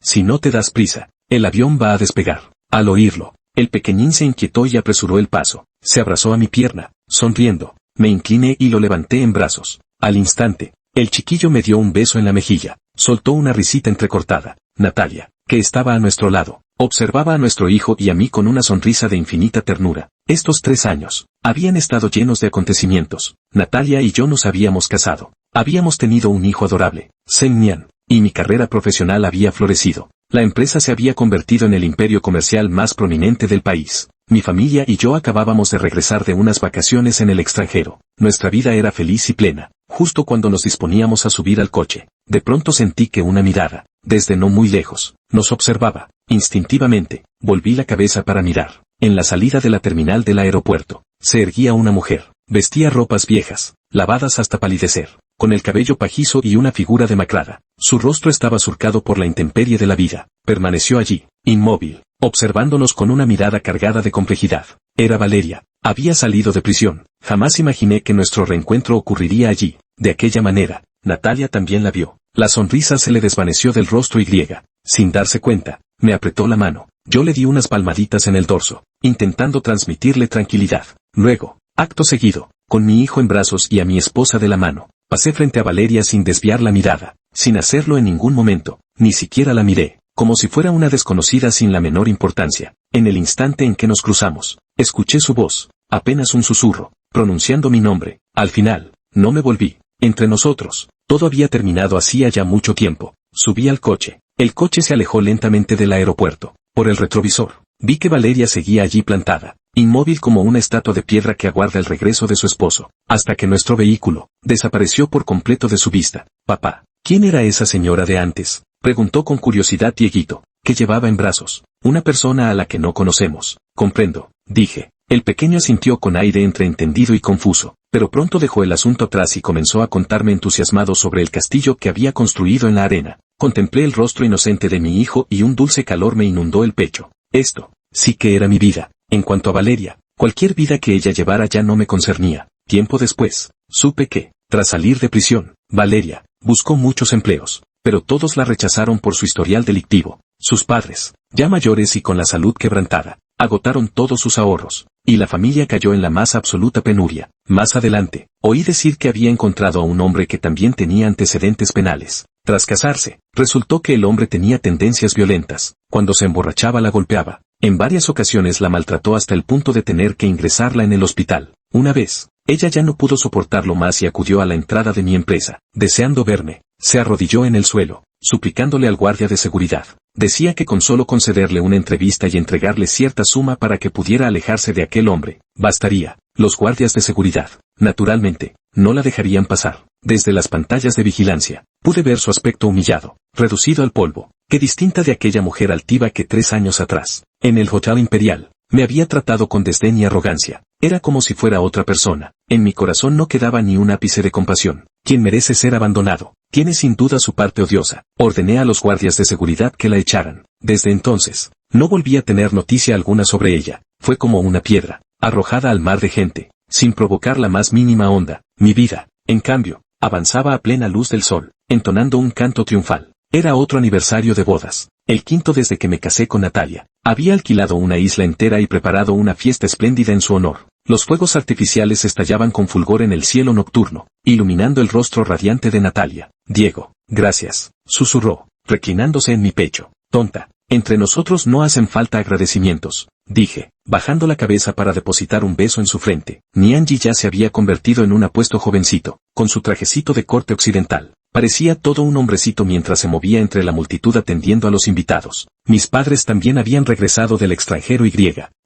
si no te das prisa, el avión va a despegar. Al oírlo, el pequeñín se inquietó y apresuró el paso, se abrazó a mi pierna, sonriendo, me incliné y lo levanté en brazos. Al instante, el chiquillo me dio un beso en la mejilla, soltó una risita entrecortada. Natalia, que estaba a nuestro lado, observaba a nuestro hijo y a mí con una sonrisa de infinita ternura. Estos 3 años, habían estado llenos de acontecimientos. Natalia y yo nos habíamos casado, habíamos tenido un hijo adorable, Zheng Nian, y mi carrera profesional había florecido. La empresa se había convertido en el imperio comercial más prominente del país. Mi familia y yo acabábamos de regresar de unas vacaciones en el extranjero. Nuestra vida era feliz y plena. Justo cuando nos disponíamos a subir al coche, de pronto sentí que una mirada, desde no muy lejos, nos observaba. Instintivamente, volví la cabeza para mirar. En la salida de la terminal del aeropuerto, se erguía una mujer. Vestía ropas viejas, lavadas hasta palidecer, con el cabello pajizo y una figura demacrada. Su rostro estaba surcado por la intemperie de la vida. Permaneció allí, inmóvil, observándonos con una mirada cargada de complejidad. Era Valeria. Había salido de prisión. Jamás imaginé que nuestro reencuentro ocurriría allí, de aquella manera. Natalia también la vio. La sonrisa se le desvaneció del rostro y, sin darse cuenta, me apretó la mano. Yo le di unas palmaditas en el dorso, intentando transmitirle tranquilidad. Luego, acto seguido, con mi hijo en brazos y a mi esposa de la mano, pasé frente a Valeria sin desviar la mirada, sin hacerlo en ningún momento, ni siquiera la miré, como si fuera una desconocida sin la menor importancia. En el instante en que nos cruzamos, escuché su voz, apenas un susurro, pronunciando mi nombre. Al final, no me volví. Entre nosotros, todo había terminado hacía ya mucho tiempo. Subí al coche. El coche se alejó lentamente del aeropuerto. Por el retrovisor, vi que Valeria seguía allí plantada, inmóvil como una estatua de piedra que aguarda el regreso de su esposo, hasta que nuestro vehículo desapareció por completo de su vista. Papá, ¿quién era esa señora de antes?, preguntó con curiosidad Dieguito, que llevaba en brazos una persona a la que no conocemos. Comprendo, dije. El pequeño asintió con aire entre entendido y confuso, pero pronto dejó el asunto atrás y comenzó a contarme entusiasmado sobre el castillo que había construido en la arena. Contemplé el rostro inocente de mi hijo y un dulce calor me inundó el pecho. Esto, sí que era mi vida. En cuanto a Valeria, cualquier vida que ella llevara ya no me concernía. Tiempo después, supe que, tras salir de prisión, Valeria buscó muchos empleos, pero todos la rechazaron por su historial delictivo. Sus padres, ya mayores y con la salud quebrantada, agotaron todos sus ahorros, y la familia cayó en la más absoluta penuria. Más adelante, oí decir que había encontrado a un hombre que también tenía antecedentes penales. Tras casarse, resultó que el hombre tenía tendencias violentas. Cuando se emborrachaba la golpeaba. En varias ocasiones la maltrató hasta el punto de tener que ingresarla en el hospital. Una vez, ella ya no pudo soportarlo más y acudió a la entrada de mi empresa. Deseando verme, se arrodilló en el suelo, suplicándole al guardia de seguridad. Decía que con solo concederle una entrevista y entregarle cierta suma para que pudiera alejarse de aquel hombre, bastaría. Los guardias de seguridad, naturalmente, no la dejarían pasar. Desde las pantallas de vigilancia, pude ver su aspecto humillado, reducido al polvo, que distinta de aquella mujer altiva que 3 años atrás, en el Hotel Imperial, me había tratado con desdén y arrogancia. Era como si fuera otra persona. En mi corazón no quedaba ni un ápice de compasión. Quien merece ser abandonado, tiene sin duda su parte odiosa. Ordené a los guardias de seguridad que la echaran. Desde entonces, no volví a tener noticia alguna sobre ella. Fue como una piedra, arrojada al mar de gente, sin provocar la más mínima onda. Mi vida, en cambio, avanzaba a plena luz del sol, entonando un canto triunfal. Era otro aniversario de bodas, el 5º desde que me casé con Natalia. Había alquilado una isla entera y preparado una fiesta espléndida en su honor. Los fuegos artificiales estallaban con fulgor en el cielo nocturno, iluminando el rostro radiante de Natalia. Diego, gracias, susurró, reclinándose en mi pecho. Tonta, Entre nosotros no hacen falta agradecimientos, dije, bajando la cabeza para depositar un beso en su frente. Nianji ya se había convertido en un apuesto jovencito, con su trajecito de corte occidental. Parecía todo un hombrecito mientras se movía entre la multitud atendiendo a los invitados. Mis padres también habían regresado del extranjero y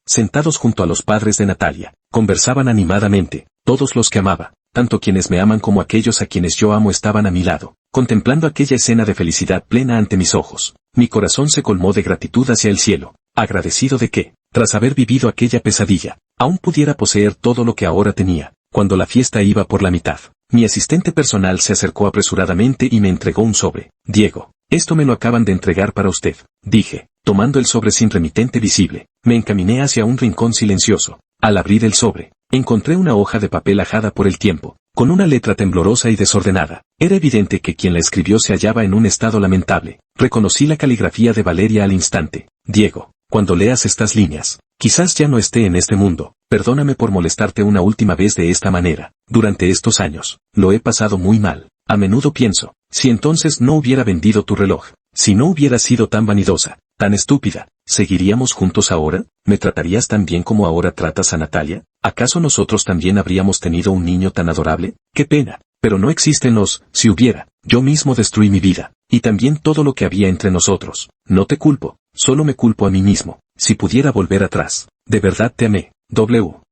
sentados junto a los padres de Natalia, conversaban animadamente. Todos los que amaba, tanto quienes me aman como aquellos a quienes yo amo estaban a mi lado, contemplando aquella escena de felicidad plena ante mis ojos. Mi corazón se colmó de gratitud hacia el cielo, agradecido de que, tras haber vivido aquella pesadilla, aún pudiera poseer todo lo que ahora tenía. Cuando la fiesta iba por la mitad, mi asistente personal se acercó apresuradamente y me entregó un sobre. Diego, esto me lo acaban de entregar para usted, dije, tomando el sobre sin remitente visible. Me encaminé hacia un rincón silencioso. Al abrir el sobre, encontré una hoja de papel ajada por el tiempo, con una letra temblorosa y desordenada. Era evidente que quien la escribió se hallaba en un estado lamentable. Reconocí la caligrafía de Valeria al instante. Diego, cuando leas estas líneas, quizás ya no esté en este mundo. Perdóname por molestarte una última vez de esta manera. Durante estos años, lo he pasado muy mal. A menudo pienso, si entonces no hubiera vendido tu reloj, si no hubiera sido tan vanidosa, tan estúpida, ¿seguiríamos juntos ahora? ¿Me tratarías tan bien como ahora tratas a Natalia? ¿Acaso nosotros también habríamos tenido un niño tan adorable? ¡Qué pena! Pero no existen los, si hubiera. Yo mismo destruí mi vida, y también todo lo que había entre nosotros. No te culpo, solo me culpo a mí mismo. Si pudiera volver atrás, de verdad te amé.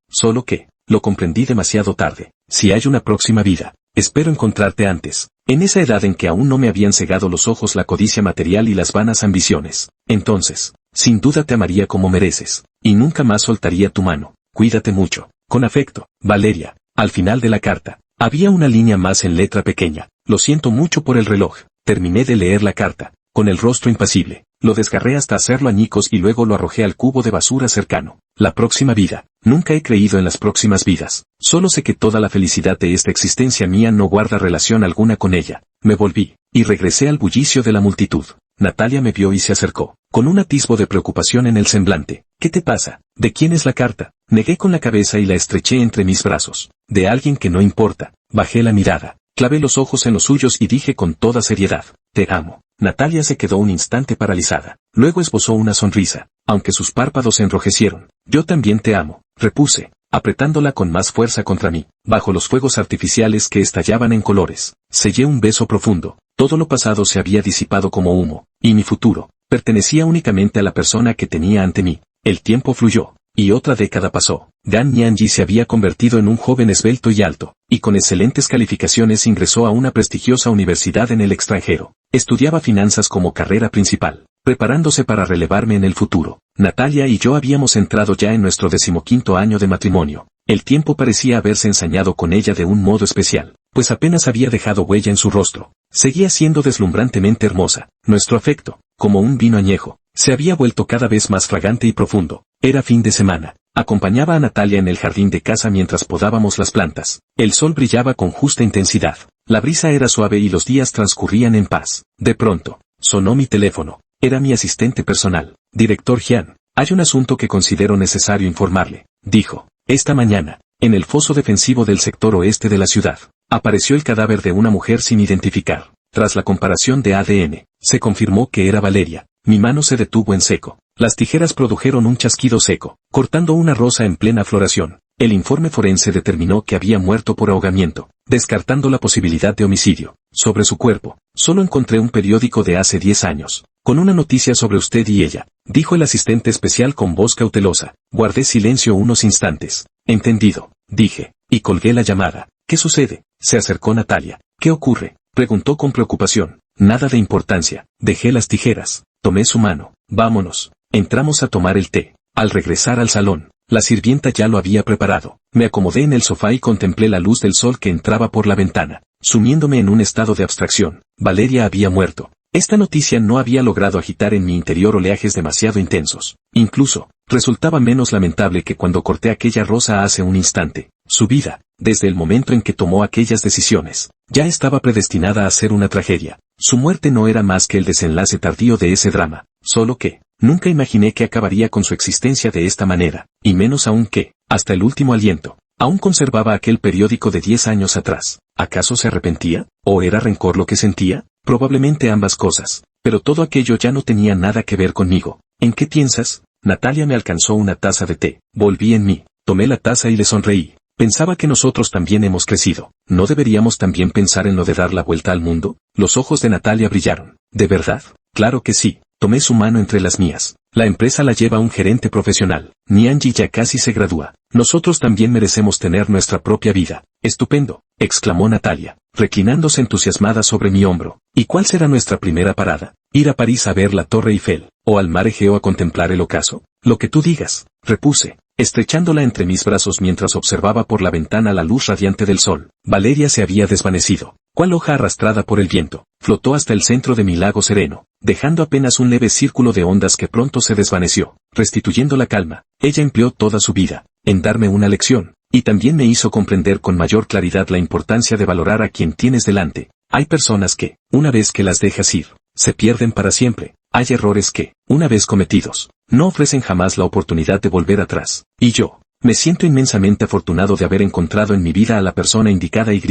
Solo que, lo comprendí demasiado tarde. Si hay una próxima vida, espero encontrarte antes. En esa edad en que aún no me habían cegado los ojos la codicia material y las vanas ambiciones. Entonces, sin duda te amaría como mereces, y nunca más soltaría tu mano. Cuídate mucho. Con afecto, Valeria. Al final de la carta, había una línea más en letra pequeña. Lo siento mucho por el reloj. Terminé de leer la carta, con el rostro impasible. Lo desgarré hasta hacerlo añicos y luego lo arrojé al cubo de basura cercano. La próxima vida. Nunca he creído en las próximas vidas. Solo sé que toda la felicidad de esta existencia mía no guarda relación alguna con ella. Me volví, y regresé al bullicio de la multitud. Natalia me vio y se acercó, con un atisbo de preocupación en el semblante. ¿Qué te pasa? ¿De quién es la carta? Negué con la cabeza y la estreché entre mis brazos. De alguien que no importa. Bajé la mirada, clavé los ojos en los suyos y dije con toda seriedad, te amo. Natalia se quedó un instante paralizada. Luego esbozó una sonrisa, aunque sus párpados se enrojecieron. Yo también te amo, repuse, apretándola con más fuerza contra mí, bajo los fuegos artificiales que estallaban en colores. Sellé un beso profundo. Todo lo pasado se había disipado como humo, y mi futuro pertenecía únicamente a la persona que tenía ante mí. El tiempo fluyó, y otra década pasó. Gan Nianji se había convertido en un joven esbelto y alto, y con excelentes calificaciones ingresó a una prestigiosa universidad en el extranjero. Estudiaba finanzas como carrera principal, preparándose para relevarme en el futuro. Natalia y yo habíamos entrado ya en nuestro 15º año de matrimonio. El tiempo parecía haberse ensañado con ella de un modo especial, pues apenas había dejado huella en su rostro. Seguía siendo deslumbrantemente hermosa. Nuestro afecto, como un vino añejo, se había vuelto cada vez más fragante y profundo. Era fin de semana. Acompañaba a Natalia en el jardín de casa mientras podábamos las plantas. El sol brillaba con justa intensidad. La brisa era suave y los días transcurrían en paz. De pronto, sonó mi teléfono. Era mi asistente personal. Director Jian, hay un asunto que considero necesario informarle, dijo. Esta mañana, en el foso defensivo del sector oeste de la ciudad, apareció el cadáver de una mujer sin identificar. Tras la comparación de ADN, se confirmó que era Valeria. Mi mano se detuvo en seco. Las tijeras produjeron un chasquido seco, cortando una rosa en plena floración. El informe forense determinó que había muerto por ahogamiento, descartando la posibilidad de homicidio. Sobre su cuerpo, solo encontré un periódico de hace 10 años, con una noticia sobre usted y ella, dijo el asistente especial con voz cautelosa. Guardé silencio unos instantes. Entendido, dije, y colgué la llamada. ¿Qué sucede? Se acercó Natalia. ¿Qué ocurre? Preguntó con preocupación. Nada de importancia. Dejé las tijeras. Tomé su mano. Vámonos. Entramos a tomar el té. Al regresar al salón, la sirvienta ya lo había preparado. Me acomodé en el sofá y contemplé la luz del sol que entraba por la ventana, sumiéndome en un estado de abstracción. Valeria había muerto. Esta noticia no había logrado agitar en mi interior oleajes demasiado intensos. Incluso, resultaba menos lamentable que cuando corté aquella rosa hace un instante. Su vida, desde el momento en que tomó aquellas decisiones, ya estaba predestinada a ser una tragedia. Su muerte no era más que el desenlace tardío de ese drama, solo que, nunca imaginé que acabaría con su existencia de esta manera, y menos aún que, hasta el último aliento, aún conservaba aquel periódico de 10 años atrás. ¿Acaso se arrepentía? ¿O era rencor lo que sentía? Probablemente ambas cosas. pero todo aquello ya no tenía nada que ver conmigo. ¿En qué piensas? Natalia me alcanzó una taza de té. Volví en mí, tomé la taza y le sonreí. Pensaba que nosotros también hemos crecido. ¿No deberíamos también pensar en lo de dar la vuelta al mundo? Los ojos de Natalia brillaron. ¿De verdad? Claro que sí. Tomé su mano entre las mías. La empresa la lleva un gerente profesional. Nianji ya casi se gradúa. Nosotros también merecemos tener nuestra propia vida. Estupendo, exclamó Natalia, reclinándose entusiasmada sobre mi hombro. ¿Y cuál será nuestra primera parada? ¿Ir a París a ver la Torre Eiffel, o al mar Egeo a contemplar el ocaso? Lo que tú digas, repuse, estrechándola entre mis brazos mientras observaba por la ventana la luz radiante del sol. Valeria se había desvanecido. Cual hoja arrastrada por el viento, flotó hasta el centro de mi lago sereno, dejando apenas un leve círculo de ondas que pronto se desvaneció, restituyendo la calma. Ella empleó toda su vida en darme una lección, y también me hizo comprender con mayor claridad la importancia de valorar a quien tienes delante. Hay personas que, una vez que las dejas ir, se pierden para siempre. Hay errores que, una vez cometidos, no ofrecen jamás la oportunidad de volver atrás. Y yo, me siento inmensamente afortunado de haber encontrado en mi vida a la persona indicada y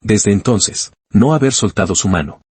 desde entonces, no haber soltado su mano.